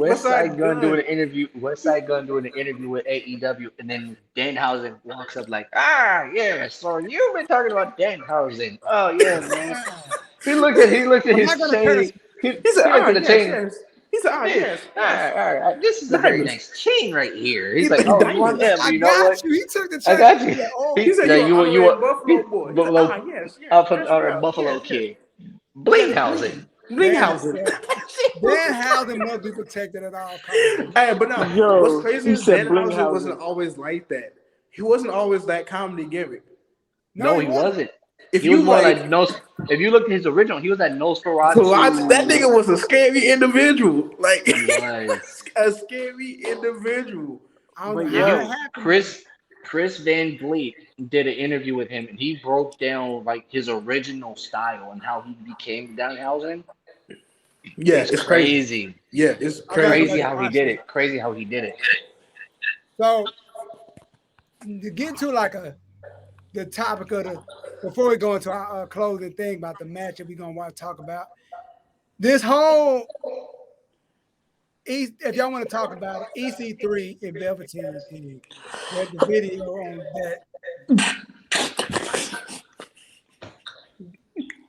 West Side that Gun doing gun? an interview. West Side Gun doing an interview with AEW, and then Danhausen walks up like, "Ah, yeah, so you've been talking about Danhausen. Oh yeah, man. He looked at I'm his not gonna curse. chain. He said, looked at the chain. yes. He said, yes, All right, all right. This is a very Diamonds. nice chain right here. He He's like, said, oh, you want diamonds. that? But I you know got what? you. He took the I chain. got you. Like, oh, He said, you an honorary Buffalo he, boy. Buffalo, Yes, up bro. Buffalo Yes. kid. Yes, Blinghausen. that, Blinghausen. that housing must be protected at all costs. Hey, but no, what's Yo, crazy he is said Danhausen wasn't Blinghausen. always like that. He wasn't always that comedy gimmick. No, No, he he wasn't. wasn't. If He was you more like, like Nos. If you look at his original, he was that that Nosferatu. nigga was a scary individual. Like, He was. a scary individual. I don't know But how If that yo, you happened. Chris Van Vliet did an interview with him, and he broke down like his original style and how he became Danhausen. Yeah, It's it's crazy. crazy. Yeah, it's I gotta go crazy. Crazy back and how he watch did this. it. Crazy how he did it. So to get to like the topic of the before we go into our closing thing about the match that we're gonna want to talk about, this whole if y'all want to talk about it, EC3 and Velveteen thing. There's the video on that.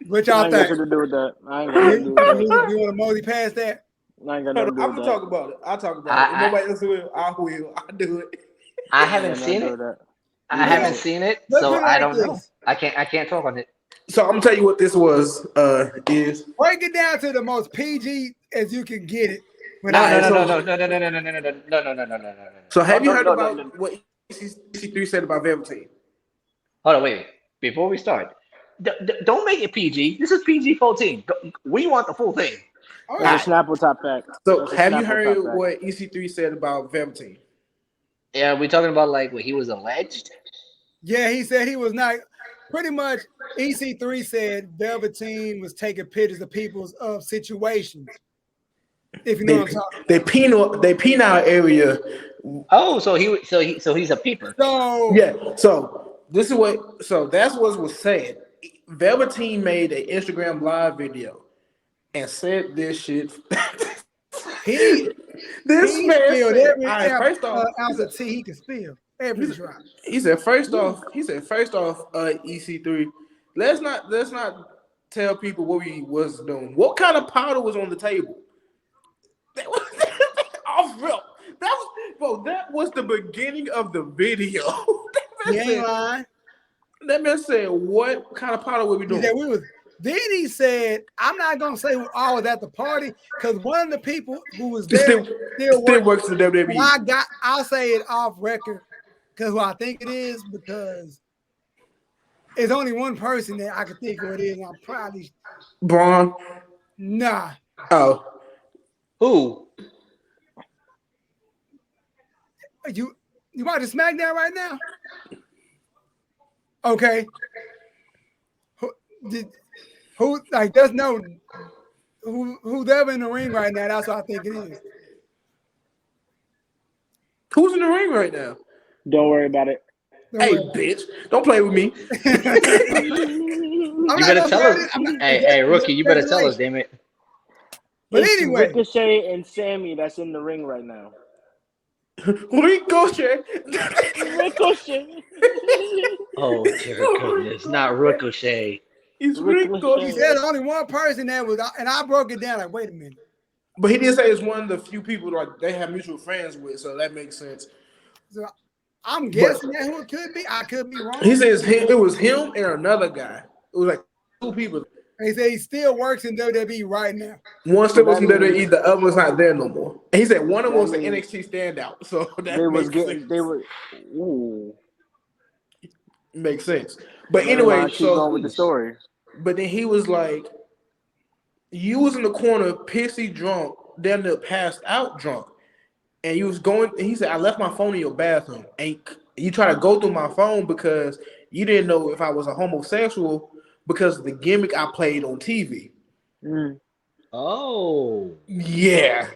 What I y'all ain't got think? shit to do with that. I ain't got nothing to do with that. You want to mosey past that? I ain't got Hold nothing on, to do I'm with gonna that. talk about it. I'll talk about it. If I nobody else will, I will. I'll do it. I I ain't haven't got nothing seen to do it. with that. I You haven't know, seen it, let's so put it I like don't know. this. I can't talk on it. So I'm gonna tell you what this was. Is Break it down to the most PG as you can get it. No, Without no, alright. no, saying, no, So no, no, no, no, no, no, no, no, no, no, no, no, no, no. so have you Don't, heard no, no, no. about what EC3 said about Velveteen? Hold on, wait. Before we start, don't make it PG. This is PG-14. We want the full thing. all That's right. a Snapple top fact. So That's a have you Snapple top heard fact. what EC3 said about Velveteen? Yeah, we're talking about like what he was alleged. Yeah, he said he was not pretty much. EC3 said Velveteen was taking pictures of people's situations. If you know They what I'm talking they about. penal area. Oh, so he's a peeper. So Yeah. So this is what. So that's what was said. Velveteen made an Instagram live video and said this shit. he This he man spilled said, every "All right, first off, ounce of tea he could spill. Every drop. he said first off, EC3, let's not tell people what we was doing. What kind of powder was on the table? That was off real. That was the beginning of the video. He ain't lying. That man said, what kind of powder were we He doing? said we was. Then he said, "I'm not gonna say I was at the party because one of the people who was there still Still works. works for And WWE. I'll say it off record because who I think it is because it's only one person that I can think of it is. And I'm probably Braun. nah. Oh, Who? You watching SmackDown right now? Okay. Who like there's no who's ever in the ring right now? That's what I think it is. who's in the ring right now? Don't worry about it. Don't Hey, worry about bitch, don't play with me. it. I'm You not better gonna tell say us. it. I'm not, Hey, rookie, you better tell us, speculation. damn it. But It's anyway, Ricochet and Sammy that's in the ring right now. Ricochet. Ricochet. Oh dear goodness, not Ricochet. He's he Ricochet. said only one person that was, and I broke it down like, wait a minute. But he did say it's one of the few people like they have mutual friends with, so that makes sense. So I'm guessing that who it could be. I could be wrong. He says it was him and another guy. It was like two people. He said he still works in WWE right now. One So still was that in means WWE, the other was not there no more. And he said one of them that was the means NXT standout, so they that was makes getting sense. they were. Ooh. Makes sense. But Never anyway, mind. Keep going with the so story. but then he was like, you was in the corner, pissy drunk, then the passed out drunk. And you was going, and he said, I left my phone in your bathroom. And you try to go through my phone because you didn't know if I was a homosexual because of the gimmick I played on TV. Mm. Oh. Yeah.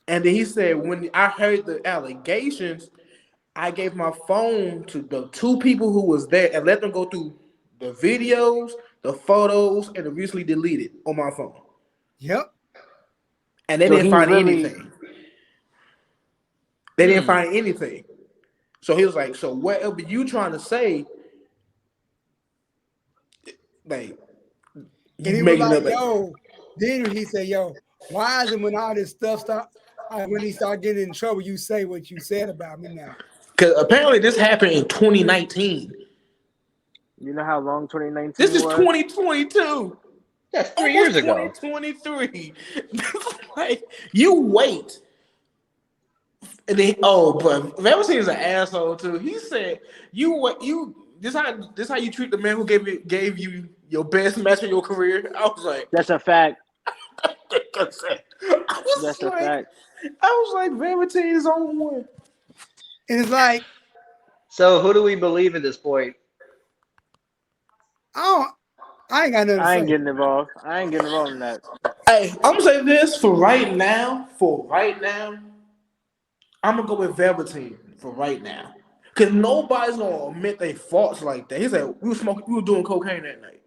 And then he said, when I heard the allegations, I gave my phone to the two people who was there and let them go through the videos, the photos, and the recently deleted on my phone. Yep. And they So didn't he find really. anything. They didn't find anything. So he was like, so whatever you trying to say, like, And he was making like, up. yo, then he said, yo, why is it when all this stuff when he started getting in trouble, you say what you said about me now? Because apparently this happened in 2019. You know how long 2019 This is was? 2022. That's 3 years Almost ago. 2023. Like, you wait. And then, but Velveteen is an asshole too. He said, this how you treat the man who gave you your best match of your career. I was like, That's a fact. I That's a fact. was like, Velveteen is on one. And it's like, So who do we believe at this point? I ain't got nothing to I ain't say. getting involved. I ain't getting involved in that. Hey, I'm gonna say this for right now. I'm gonna go with Velveteen for right now. Cause nobody's gonna admit they faults like that. He said we were doing cocaine that night.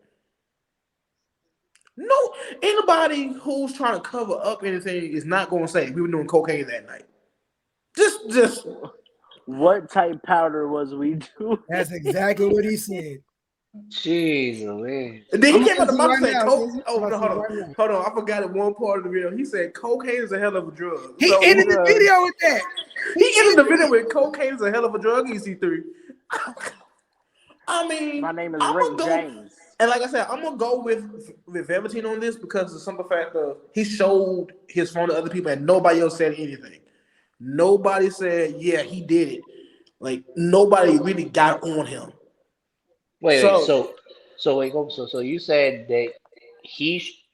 No, anybody who's trying to cover up anything is not gonna say we were doing cocaine that night. Just What type powder was we doing? That's exactly what he said. Jeez Louise. and then he I'm came out the gonna mouth and right said, now, "Coke." Izzy. Oh I'm no, gonna hold right on, now. hold on. I forgot it. One part of the video. He said cocaine is a hell of a drug. He So, ended the video with that. he ended the video with cocaine is a hell of a drug. EC3. I mean, My name is I'm Rick gonna go, James. and like I said, I'm gonna go with Velveteen on this because of the simple fact of he showed his phone to other people and nobody else said anything. Nobody said, "Yeah, he did it." Like nobody really got on him. Wait. So So wait. So you said that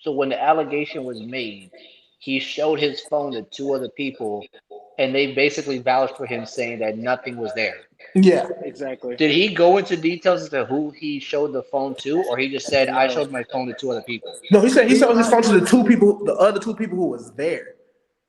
so when the allegation was made, he showed his phone to two other people, and they basically vouched for him, saying that nothing was there. yeah, Exactly. Did he go into details as to who he showed the phone to, or he just said, "I No. showed my phone to two other people"? no, he said he showed his phone to He- the other two people who was there.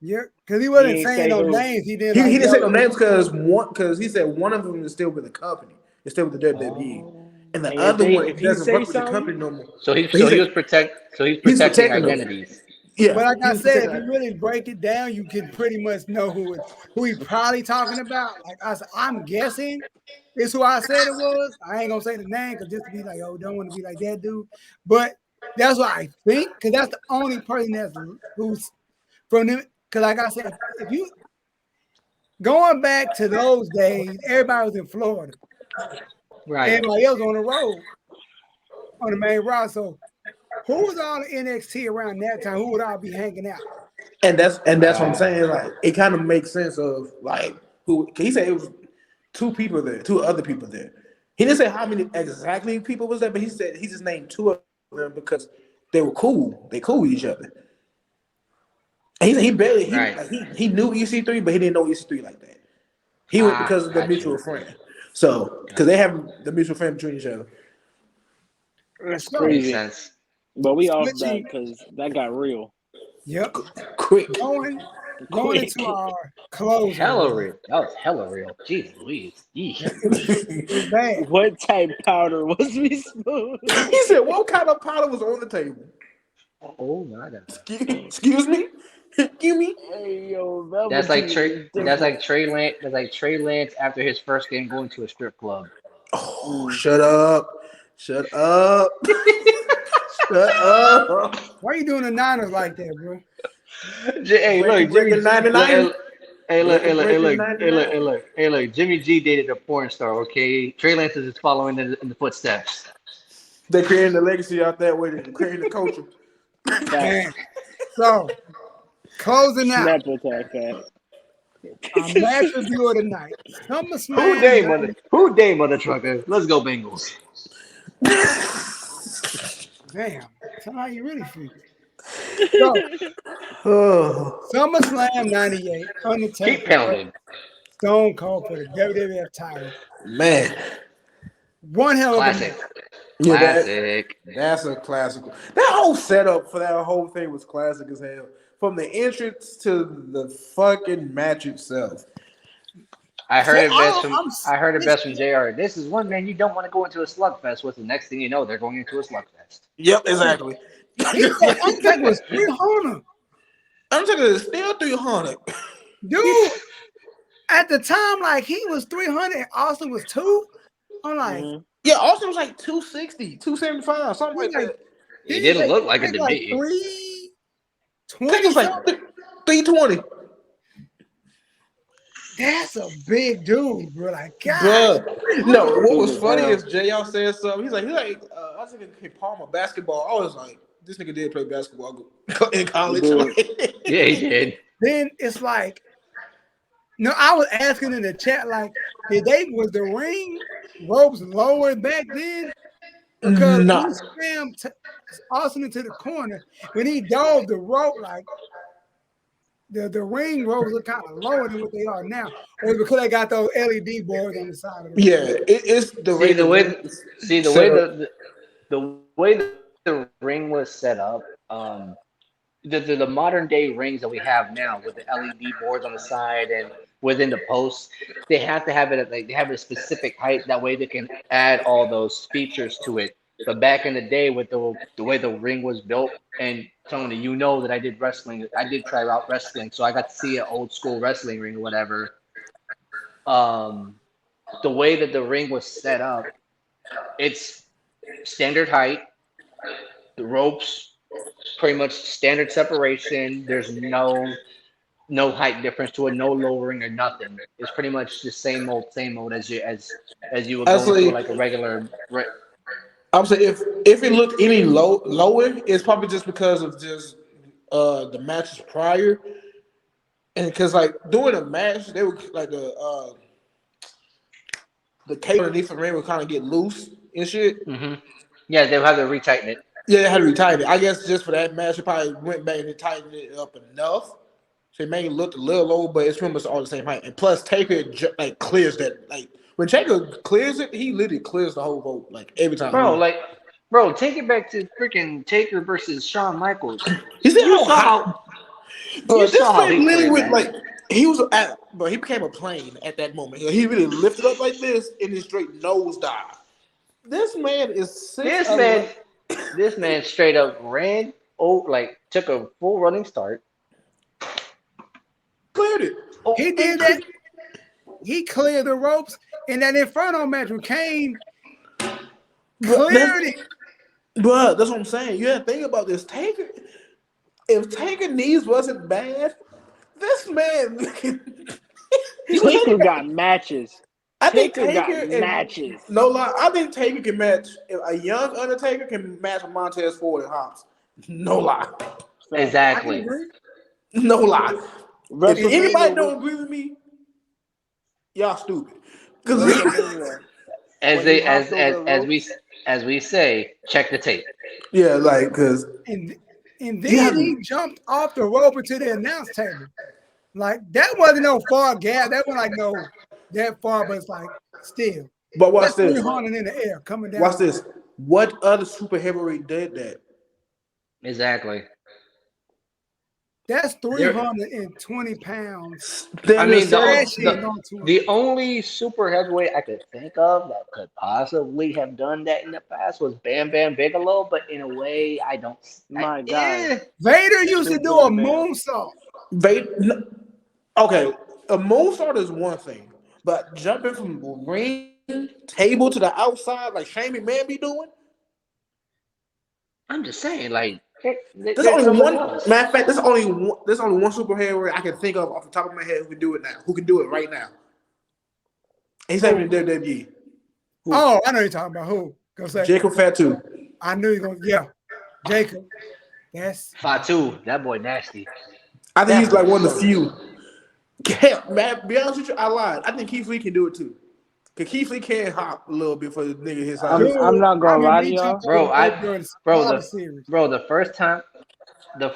Yeah, because he He wasn't ain't saying say no who. names. He didn't He like, didn't say no yo, names because he said one of them is still with the company. It's still with the WWE. Oh. And the And other one if he doesn't say work with the something, company no more. So he But he said he's he's protecting protecting them. identities. Yeah, but like he I was said, if protecting. you really break it down, you can pretty much know who he probably talking about. Like I'm guessing it's who I said it was. I ain't gonna say the name because just to be like, oh, don't want to be like that dude. But that's what I think because that's the only person who's from them. Because like I said, if you going back to those days, everybody was in Florida. Right. Everybody else on the road on the main route. So who was all in NXT around that time? Who would all be hanging out? And that's what I'm saying. Like it kind of makes sense of like who he said it was two other people there. He didn't say how many exactly people was there, but he said he just named two of them because they were cool. They cool with each other. And he barely Right. he knew EC3, but he didn't know EC3 like that. He went because of the Got you. mutual friend. So because they have the mutual friend between each other. that's So Makes crazy. sense. But we off that switching, because that got real yep. Quick. Going quick. into our closer. Hella real. That was hella real. Jeez Louise. Yeesh. It was bad. What type powder was we smoking? He said, "What kind of powder was on the table?" Oh my god. Excuse me. Excuse me. Hey yo, That's like Velveteen Trey. is That's different. like Trey Lance. That's like Trey Lance after his first game going to a strip club. Oh, shut up. Shut up. Shut up. Why you doing the Niners like that, bro? Hey, look, Jimmy. Breaking 99. Hey, look, hey, look, hey, Breaking look, hey, look, 99. hey, look, hey, look. Jimmy G dated a porn star. Okay, Trey Lance is just following in the footsteps. They're creating the legacy out that way. They're creating the culture. Man. So closing out Snap attack, fat. our match review of the night. SummerSlam. Who day, mother trucker? Let's go Bengals. Damn. That's how you really feel. So Oh, SummerSlam 98. Keep Undertaker. pounding. Stone Cold for the WWF title. man. One hell of a Classic. match. Yeah, Classic. that's a classical. That whole setup for that whole thing was classic as hell. From the entrance to the fucking match itself. I heard it best I'm from JR. This is one man you don't want to go into a slugfest with. The next thing you know, they're going into a slugfest. Yep, exactly. he said Undertaker was 300. Undertaker is still 300. Dude, at the time, like he was 300 and Austin was 2. I'm like, Yeah, Austin was like 260, 275, something like that. It didn't look like it He's to like me. 320 I think it's like something. 320. That's a big dude, bro. Like, God, Bruh. No, what Big was as funny hell. is JR said something. He's like, I was thinking he Palmer basketball. I was like, this nigga did play basketball in He college. did. Yeah, he did. then it's like, no, I was asking in the chat, like, was the ring ropes lower back then? Because when he Nah. swam Austin into the corner, when he dove the rope, like the ring ropes look kind of lower than what they are now. Or because they got those LED boards on the side of the Yeah, ring. it's the See way the the way, ring is see the set way up. the way the ring was set up. The modern day rings that we have now with the LED boards on the side and within the posts, they have to have it like they have a specific height. That way they can add all those features to it. But back in the day, with the way the ring was built, and Tony, you know that I did wrestling. I did try out wrestling, so I got to see an old school wrestling ring or whatever. Um, the way that the ring was set up, it's standard height. The ropes pretty much standard separation. There's no height difference to it, no lowering or nothing. It's pretty much the same old as you would go into Actually, like a regular. I'm saying if it looked any lower, it's probably just because of just the matches prior, and because like doing a match, they would like the cable underneath the ring would kind of get loose and shit. Hmm. Yeah, they'll have to retighten it. Yeah, they had to retighten it. I guess just for that match, they probably went back and tightened it up enough. So it may look a little low, but it's pretty much all the same height. And plus, Taker like clears that. Like when Taker clears it, he literally clears the whole vote like every Bro, time. like, bro, take it back to freaking Taker versus Shawn Michaels. You see You how saw hot, how you bro? This saw how man he literally cleared went that. like he was at, bro. He became a plane at that moment. He really lifted up like this in his straight nose dive. This man is This 6'11". man, this man straight up ran. Oh, like took a full running start. Cleared it. Oh, He did that. He cleared the ropes in that Inferno match with Kane. But Cleared it. that's what I'm saying. You have to think about this. Taker, if Taker knees wasn't bad, this man, he was Taker got matches. I think Taker got Taker and matches. no lie, I think Taker can match. If a young Undertaker can match Montez Ford and Hobbs. No lie, I can exactly. agree. no lie. If anybody WrestleMania was don't agree with me, y'all stupid. Cause WrestleMania As when he they hopped over the ropes. as we say, check the tape. yeah, like cause And and yeah, then he jumped off the rope into the announce table. Like that wasn't no far gap. That wasn't like no that far, but it's like still. but watch That's this. 300 in the air coming down. Watch this. What other super heavyweight did that? Exactly. That's There, 320 pounds. Damn I near mean, seven. Crashing onto him. the only super heavyweight I could think of that could possibly have done that in the past was Bam Bam Bigelow, but in a way, I don't. My God, Vader used to Chris do a Bam. moonsault. Okay, a moonsault is one thing, but jumping from ring table to the outside like Shane McMahon be doing, I'm just saying, like, there's there only really one. was. Matter of fact, there's only one superhero I can think of off the top of my head who can do it now. Who can do it right now? He's having in WWE. Oh, I know you're talking about who. Go say. Jacob Fatu. I knew you're going to, yeah. Jacob. That's Fatu, that boy nasty. I think he's That like boy one of so the few. Hell, man, be honest with you, I lied. I think Keith Lee can do it too. Cause Keith Lee can hop a little bit for the nigga his size. dude. I'm not I gonna remember lie to he y'all. jumped over bro. the rope during the Bro Survivor the series. bro the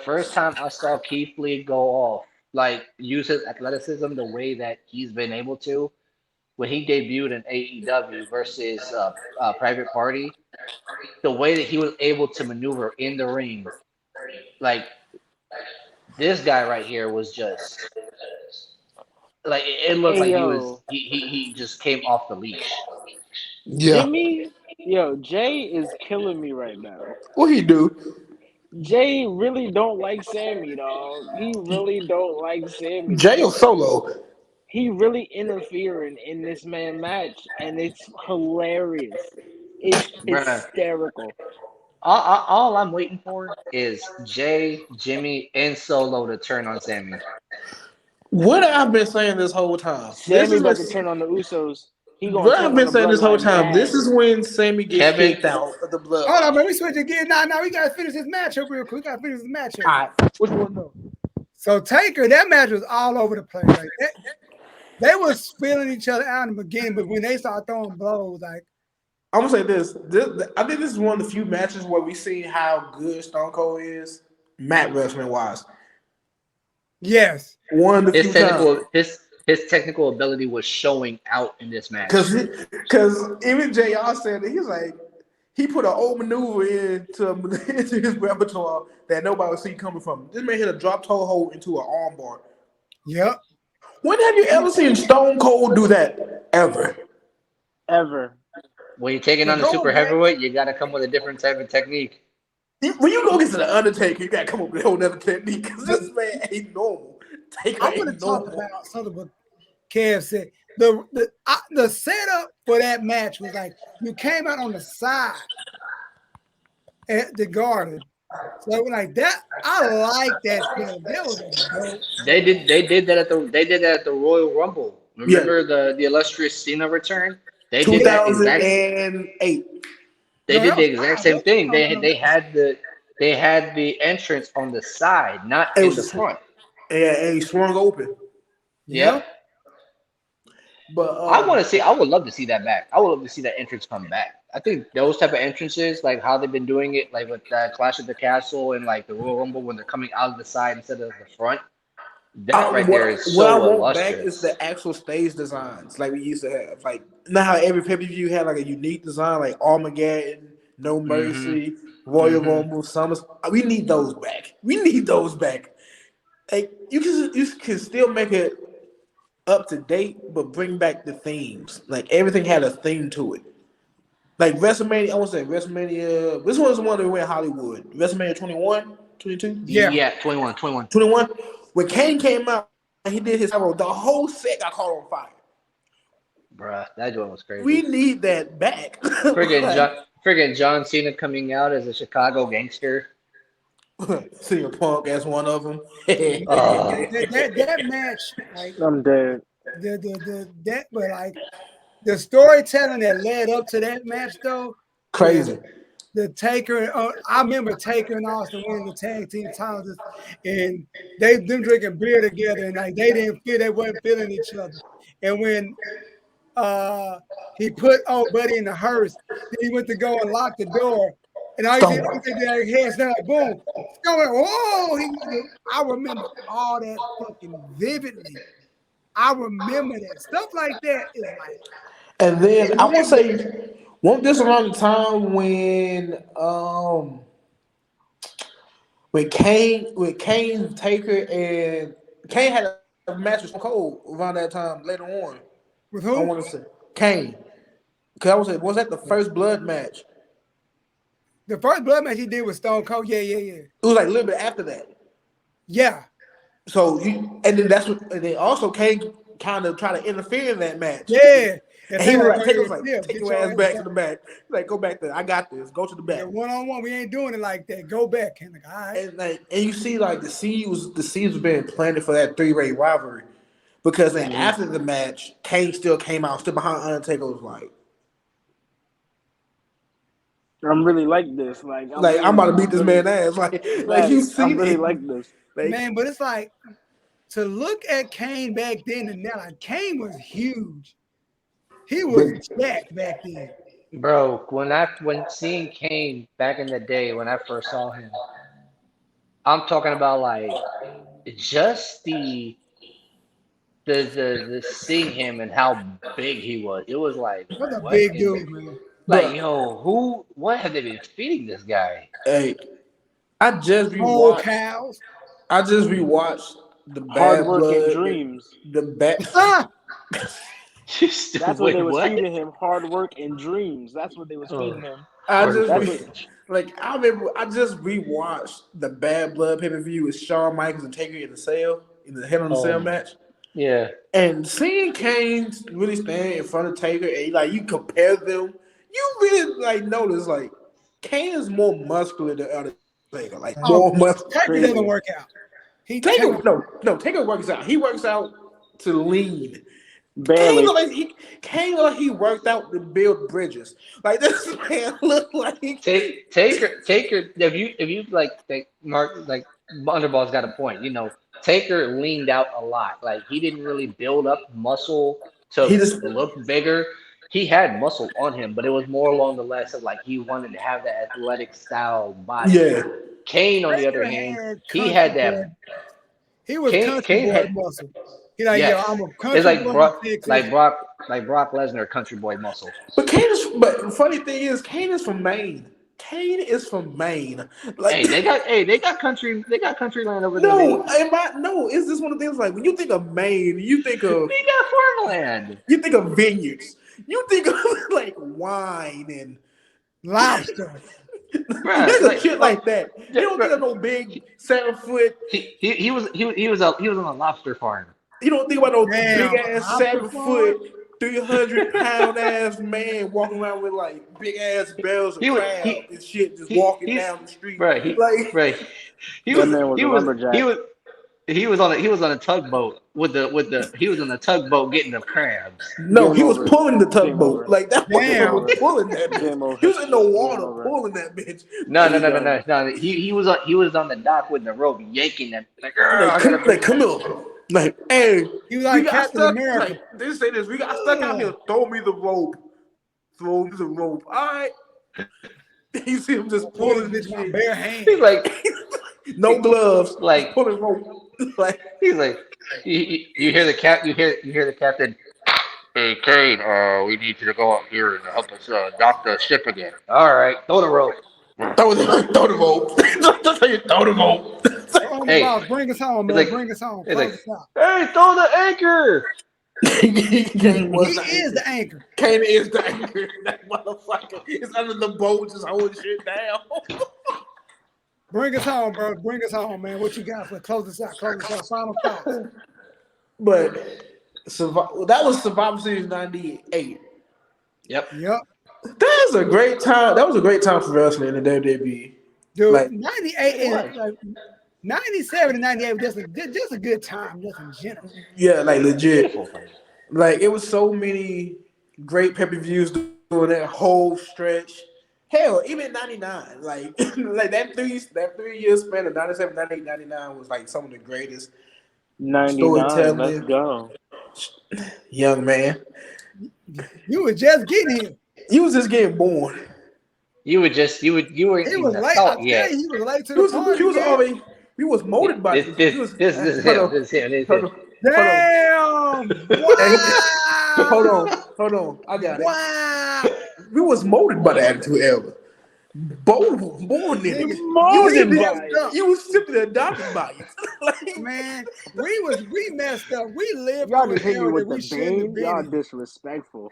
first time I saw Keith Lee go off, like use his athleticism the way that he's been able to, when he debuted in AEW versus Private Party, the way that he was able to maneuver in the ring, like this guy right here was just like it looked Hey like yo, he just came off the leash. Yeah. Jay is killing me right now. What he do? Jay really don't like Sammy, dog. He really don't like Sammy, Jay or dog. Solo? He really interfering in this man match, and it's hilarious. It's Bruh. hysterical. All I'm waiting for is Jay, Jimmy, and Solo to turn on Sammy. What I've been saying this whole time. This Sammy is about to what, turn on the Usos. He gonna what I've turn on been the saying this whole bloodline time. This bad. is when Sammy gets Kevin, kicked out of the Hold on, bloodline. man. We switch again. Now, we gotta finish this matchup real quick. We gotta finish this matchup. All right, which one though? So Taker, that match was all over the place. Like they was feeling each other out in the beginning, but when they started throwing blows, like I'm gonna say this. I think this is one of the few matches where we see how good Stone Cold is, mat wrestling wise. yes, One of the his few times. his technical ability was showing out in this match. Because even JR said that he's like he put an old maneuver into his repertoire that nobody would see coming from him. This man hit a drop toe hold into an armbar. yep. When have you ever seen Stone Cold do that? Ever? Ever. When you're taking But on the super going back, heavyweight, you got to come with a different type of technique. When you go get to the Undertaker, you gotta come up with a whole other technique because this man ain't normal. Taker I'm gonna ain't talk normal. about something what Kev said. The setup for that match was like you came out on the side at the Garden. So like that, I like that setup. That was a dope setup. They did that at the Royal Rumble. Yeah, Remember the illustrious Cena return? They did that exact. 2008. They No, did that the was exact that same was thing. 2008. They had the entrance on the side, not It in the was front. and he swung open. Yeah. Yep. But I would love to see that back. I would love to see that entrance come back. I think those type of entrances, like how they've been doing it, like with Clash of the Castle and like the Royal Rumble when they're coming out of the side instead of the front, that right there is what I so want back is illustrious. the actual stage designs like we used to have. Like now how every pay per view had like a unique design, like Armageddon, No Hmm. Mercy, Royal Hmm. Rumble, Summers. We need those back. We need those back. Like you can still make it up to date, but bring back the themes. Like everything had a theme to it. Like WrestleMania, I want to say WrestleMania. This one's the one that went Hollywood. WrestleMania 21, 22, Yeah. Yeah, 21, 21. 21. When Kane came out and he did his arrow, the whole set got caught on fire. Bruh, that joint was We crazy. need that back. Friggin' friggin' John Cena coming out as a Chicago gangster. CM Punk as one of them. Oh, That match, like I'm dead. that, but like the storytelling that led up to that match though, with Crazy. the Taker. I remember Taker and Austin winning the tag team titles, and they them drinking beer together, and like they weren't feeling each other. And when he put old buddy in the hearse, then he went to go and lock the door, and all you see, Stone. their head snap like boom, going, whoa! I remember all that fucking vividly. I remember that stuff like that is like And then I want to remember. say, won't this around the time when Kane Taker and Kane had a match with Stone Cold around that time later on. With I who? want to say Kane. Cause I was that the first blood match? The first blood match he did with Stone Cold. Yeah. It was like a little bit after that. Yeah. So and then and then also Kane kind of tried to interfere in that match. Yeah. And And he Taylor was like, like, hurry Taker was your like, stiff. take Get your your ass ass back to back. the back. He's like, go back there. I got this. Go to the Yeah, back. 1-on-1. We ain't doing it like that. Go back. And like, all right. And you see like the seeds was being planted for that three-way rivalry. Because then Hmm. after the match, Kane still came out, stood behind Undertaker, was I'm really like this. like I'm about to beat this man's ass. Like you Facts. I'm see really it. like this. Like Man, but it's like to look at Kane back then and now, like Kane was huge. He was jacked back then. bro, when seeing Kane back in the day when I first saw him, I'm talking about like just the seeing him and how big he was. It was like That's a what big in dude, man. like bro, yo what have they been feeding this guy? hey, I just Whole rewatched cows. I just rewatched the Hard Bad work and Blood dreams. the bad Ah, That's what they Wait, was what? feeding him. Hard work and dreams. That's what they was Oh, feeding him. I word, just That's word. what. like I remember I just rewatched the Bad Blood pay-per-view with Shawn Michaels and Taker in the Hell in the Cell Um, match. yeah. And seeing Kane really stand in front of Taker and like you compare them, you really like notice like Kane is more muscular than Undertaker, like Oh, more muscular. Taker Crazy. doesn't work out. Taker, no, Taker works out. He works out to lean. Barely. Kane look like he worked out to build bridges. Like this man look like Taker. If you like Mark, like Underball's got a point. Taker leaned out a lot. Like he didn't really build up muscle he to just look bigger. He had muscle on him, but it was more along the lines of like he wanted to have that athletic style body. yeah. Kane, on the other Taker hand, had he had country boy. that. He was Kane country boy had muscle. He like, yes. I'm a It's country like boy from Brock, Texas. like Brock Lesnar, country boy muscle. But the funny thing is, Kane is from Maine. Kane is from Maine. Like Hey, they got country land over there. no, Baby. no. It's just one of the things like when you think of Maine, you think of They got farmland. vineyards. You think of like wine and Lobster. Bruh, shit like that. You don't think of no big 7 foot. he was on a lobster farm. You don't think about no Damn, big ass lobster 7 foot, 300-pound ass man walking around with like big ass bells of crab and shit, just walking down the street. Right, Like He That man was a lumberjack. he was on a tugboat he was on a tugboat getting the crabs. no, Game he was over. pulling the Game tugboat. over. Like that Damn. motherfucker was pulling that Game bitch. over. He was in the Game water over. pulling that bitch. No. He was on the dock with the rope yanking them like, Come here. Like, hey, He was like we got Captain stuck. America. Like, they say this. We got stuck out here. Throw me the rope. Throw me the rope. All right. You see him just Pull pulling this this bitch with shit. my bare hands. he's like No gloves. Like- just pulling rope. Like he's like you hear the captain. Hey Kane, we need you to go out here and help us dock the ship again. All right, throw the rope. throw the rope. That's how you throw the rope. Oh, Hey. boss, bring us home, man. It's like- Bring us home. it's Close like- us out. Hey, throw the anchor. Kane He is the anchor. Kane is the anchor. That motherfucker is under the boat just holding shit down. Bring us home, bro. Bring us home, man. What you got for close us out? Close us out. Final thoughts. But that was Survivor Series 98. Yep. Yep. That was a great time. That was a great time for wrestling in the WWE. Dude, Like- 98 and like 97 and 98 was just a good time, just in general. Yeah, like legit. Like it was so many great pay-per-views during that whole stretch. Hell, even 99, like like that 3 year span of 97, 98, 99 was like some of the greatest 99. storytelling. Let's go. Young man. You were just getting here. He was just getting born. You were He was even late. thought I yet. tell you, he was late to He the party. was man. already he was molded by This is hold him. This is him. This is Hold him. on. Damn! Wow! Hold on. I got it. Wow! We was molded by the Attitude Era. Born in it. Molded by it. You was simply adopted by it. Like, Man, we messed up. We lived Y'all through just an hit me era with that we the shouldn't have Bane. been Y'all in. disrespectful.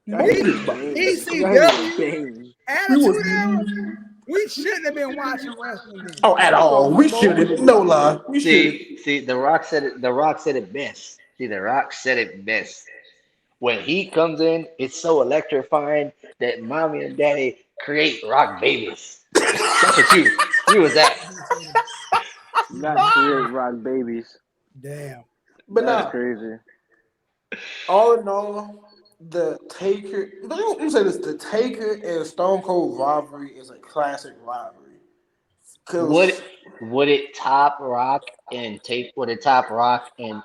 molded by it. Y'all hit me ECW, with Bane. Attitude Era, we shouldn't have been watching wrestling then. Oh, at all. We should have. No lie. We should have. See, The Rock said it. The Rock said it best. See, The Rock said it best. When he comes in, it's so electrifying that mommy and daddy create rock babies. That's what you was at. Not create rock babies. Damn. But That's now, crazy. all in all, the Taker. Let me say this: the Taker and Stone Cold rivalry is a classic rivalry. 'Cause- Would it top Rock and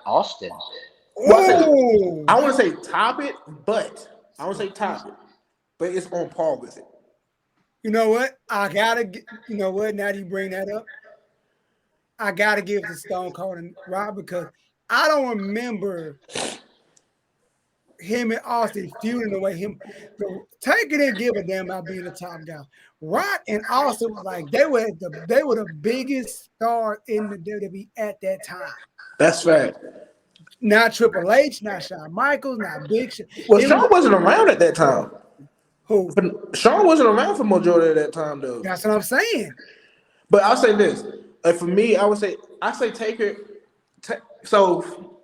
Austin? Ooh. I want to say top it, but it's on par with it. You know what? You know what? Now that you bring that up, I gotta give it to Stone Cold and Rob because I don't remember him and Austin feuding the way Taker didn't give a damn about being the top guy. Rock and Austin was like they were the biggest star in the WWE at that time. That's fact. Not Triple H, not Shawn Michaels, not Big Show. Well, Shawn wasn't around at that time. Who? But Shawn wasn't around for majority of that time, though. That's what I'm saying. But I'll say this: for me, I say Taker. So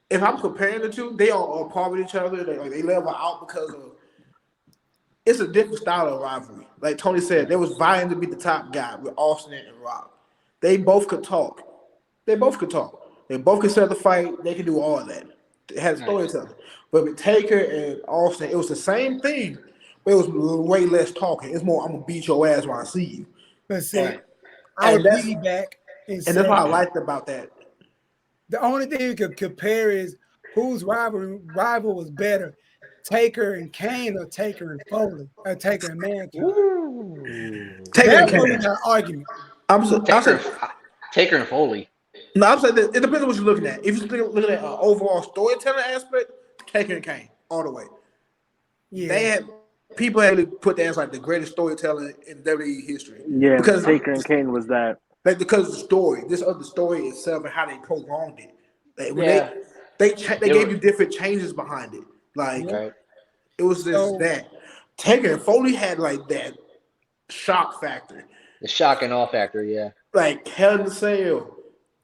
if I'm comparing the two, they are on par with each other. They level out because of it's a different style of rivalry. Like Tony said, they was vying to be the top guy with Austin and Rock. They both could talk. They both could talk. They both could sell the fight. They could do all that. It had Nice. storytelling. But with Taker and Austin, it was the same thing, but it was way less talking. It's more, I'm gonna beat your ass when I see you. But see, Right. I would And that's piggyback and and that's say what I liked about that. the only thing you could compare is whose rival was better, Taker and Kane or Taker and Foley, or Taker and Mankind. Ooh. Taker and That's where we Kane. got an argument. I'm saying Taker and Foley. no. I'm saying that it depends on what you're looking at. If you're looking at overall storytelling aspect, Taker and Kane all the way. Yeah. They had people had to put that as like the greatest storytelling in WWE history. Yeah, because Taker and Kane was that. like because of the story, this other story itself and how they prolonged it. Like, when Yeah. they gave you different changes behind it. Like Right. it was just So- that Taker and Foley had like that shock factor, The shock and awe factor, yeah. like Hell in the Cell,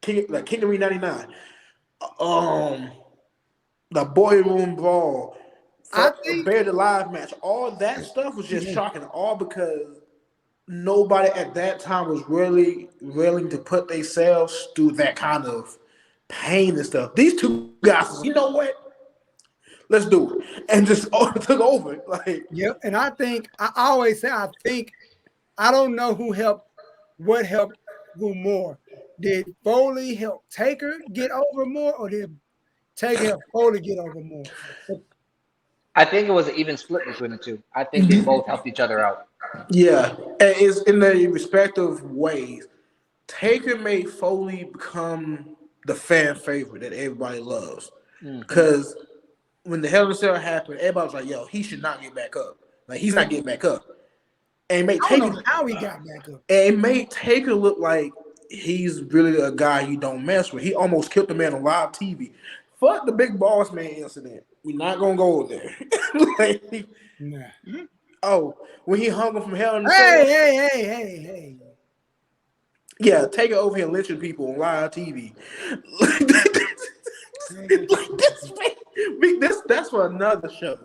King of Ring '99, the Boy Room Brawl, I think- Buried Alive match. All that stuff was just shocking, all because nobody at that time was really willing to put themselves through that kind of pain and stuff. These two guys, you know what? Let's do it, and just took over. Like, Yep. And I think I always say I don't know what helped who more. Did Foley help Taker get over more, or did Taker help Foley get over more? I think it was an even split between the two. I think they both helped each other out. yeah, and it's in their respective ways. Taker made Foley become the fan favorite that everybody loves, because when the Hell in a Cell happened, everybody was like, "Yo, he should not get back up. Like, he's not getting back up." And it made I don't Taker, know how he got back up. and it made Taker look like he's really a guy you don't mess with. He almost killed the man on live TV. Fuck the big boss man incident. We're not gonna go there. Like, Nah. when he hung him from Hell in the Cell. Hey. Yeah, take it over here and lynching people on live TV. That's for another show.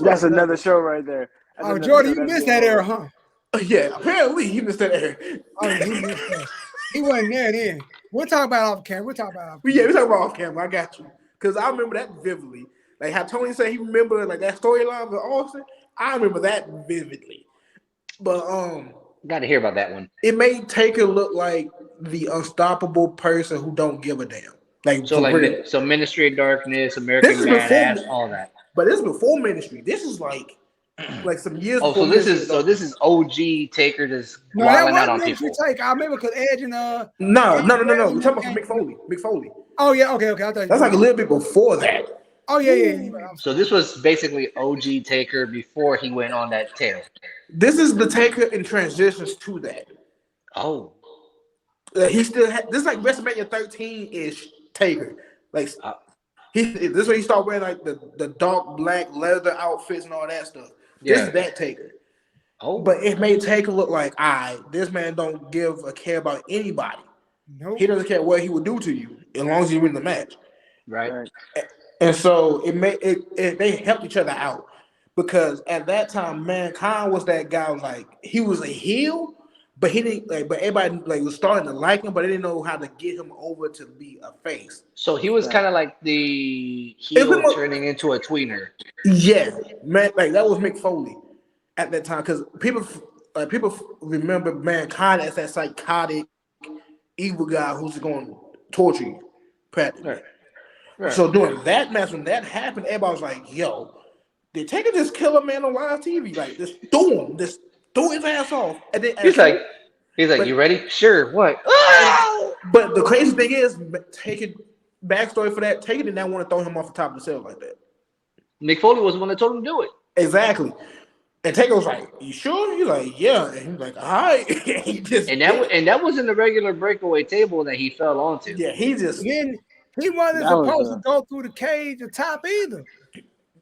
That's another show right there. That's Oh, another Jordan, show you that's missed that going era, on. huh? Yeah, apparently he missed that era. Oh, he missed that. He wasn't there then. We'll talk about off camera. Yeah, we talk about off camera. I got you. Because I remember that vividly. Like how Tony said he remembered like that storyline with Austin. I remember that vividly. But Got to hear about that one. it made Taker look like the unstoppable person who don't give a damn. Like So for like real. so Ministry of Darkness, American This is before- Badass, all that. But this is before Ministry. This is like some years. Oh, before so this Ministry. is OG Taker just No, that wilding out on wasn't people. Take. I remember because Edge and No. We're talking about Mick Foley. Mick Foley. Oh yeah, okay. I thought That's like a little bit before that. Oh yeah. So this was basically OG Taker before he went on that tail. This is the Taker in transitions to that. Oh, He still had this is like WrestleMania 13-ish Taker. Like this is when he started wearing like the dark black leather outfits and all that stuff. This is that Taker. oh, But it made Taker look like, this man don't give a care about anybody. Nope. He doesn't care what he would do to you as long as you win the match. right. And so they helped each other out because at that time, Mankind was that guy. Like he was a heel, but he didn't like. But everybody like was starting to like him, but they didn't know how to get him over to be a face. So he was kind of like the heel turning into a tweener. Yeah, man, like that was Mick Foley at that time because people remember Mankind as that psychotic evil guy who's going to torture you, practically. Right. So during that match, when that happened, everybody was like, "Yo, did Taker just kill a man on live TV? Like, just threw his ass off." And then He's like, you ready? Sure. What? But the crazy thing is, Taker backstory for that, Taker did not want to throw him off the top of the cell like that. Mick Foley was the one that told him to do it. Exactly. And Taker was like, "You sure?" He's like, "Yeah." And he was like, "All right." And that was in the regular breakaway table that he fell onto. Yeah, he just Then he wasn't supposed to go through the cage or top either.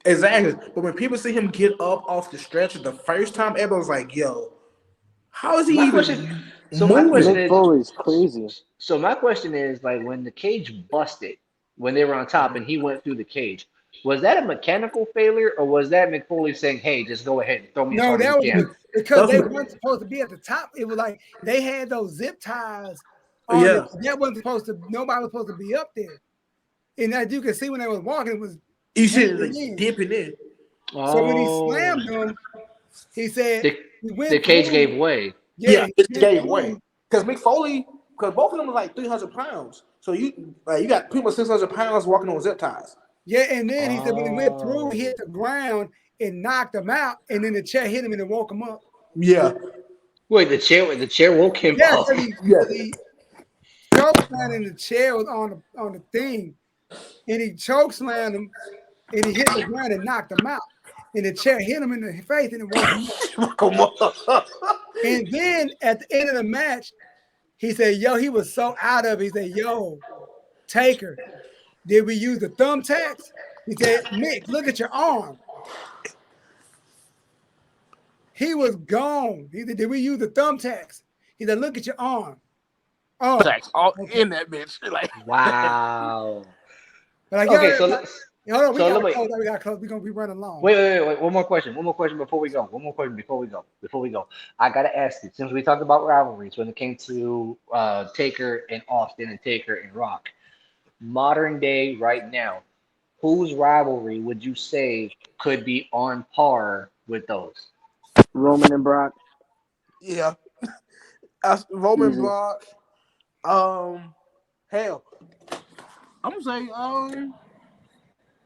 exactly. But when people see him get up off the stretcher the first time, everybody was like, "Yo, how is he My even?" question- so my question Mick is- Foley's crazy. So my question is, like, when the cage busted, when they were on top and he went through the cage, Was that a mechanical failure, or was that McFoley saying, "Hey, just go ahead and throw me as No, hard as that you was can"? because they weren't supposed to be at the top. It was like they had those zip ties on it. Yeah. That wasn't supposed to. Nobody was supposed to be up there. And as you can see, when they was walking, it was You see it hanging like in. dipping in. So when he Oh, slammed them, he said the he the went cage through. gave way. Yeah, Yeah, he it went gave way. through. Because McFoley, because both of them were like 300 pounds. So you got people 600 pounds walking on zip ties. Yeah, and then he said when he went through, he Oh, hit the ground and knocked him out, and then the chair hit him and it woke him up. Yeah. wait, the chair woke him Yeah, up. Yeah. because he choke slammed in the chair was on the thing, and he choke slammed him, and he hit the ground and knocked him out, and the chair hit him in the face and it woke him up. Come on. And then at the end of the match, he said, "Yo," he was so out of it. He said, "Yo, Taker, did we use the thumbtacks?" He said, "Mick, look at your arm." He was gone. He said, "Did we use the thumbtacks?" He said, "Look at your arm." Oh, Facts all okay. in that bitch. Like, Wow. But like, Okay, yo, hold on, we gotta wait. close. We gotta close. We're gonna be running long. Wait. One more question. One more question before we go. Before we go. I gotta ask you, since we talked about rivalries when it came to Taker and Austin and Taker and Rock, modern day right now, whose rivalry would you say could be on par with those? Roman and Brock, yeah. Roman easy. Brock. Hell. I'm gonna say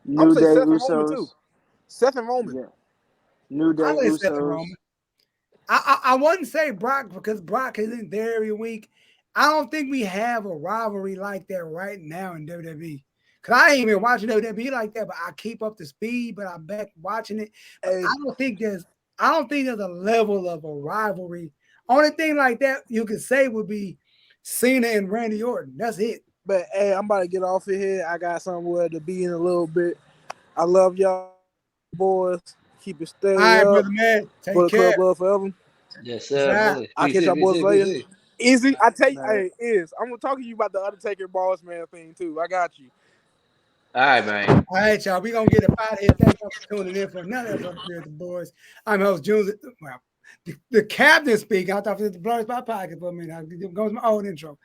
New Day Seth and Roman too. Usos. Seth and Roman. Yeah. New Day I like Seth and Usos. Roman. I wouldn't say Brock because Brock isn't there every week. I don't think we have a rivalry like that right now in WWE. Cause I ain't even watching WWE like that, but I keep up to speed. But I'm back watching it. But Hey, I don't think there's a level of a rivalry. Only thing like that you could say would be Cena and Randy Orton. That's it. But hey, I'm about to get off of here. I got somewhere to be in a little bit. I love y'all, boys. Keep it steady All right, up. brother man. Take Bullet care. Club love forever. Yes, It's sir, out. brother. I'll catch y'all boys later. Easy. I tell you, All right. hey, I'm gonna talk to you about the Undertaker Boss Man thing too. I got you. All right, man. All right, y'all. We're gonna get it out of here. Thank y'all for tuning in for another episode of Beer with the Boys. I'm host Junes. Well, the captain speaking. I thought it was the blurs my pocket for a minute. It goes my old intro.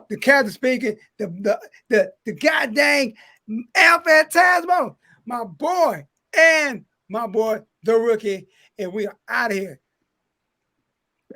The captain speaking. The goddamn El Phantasmo, my boy, and my boy, the rookie. And we are out of here.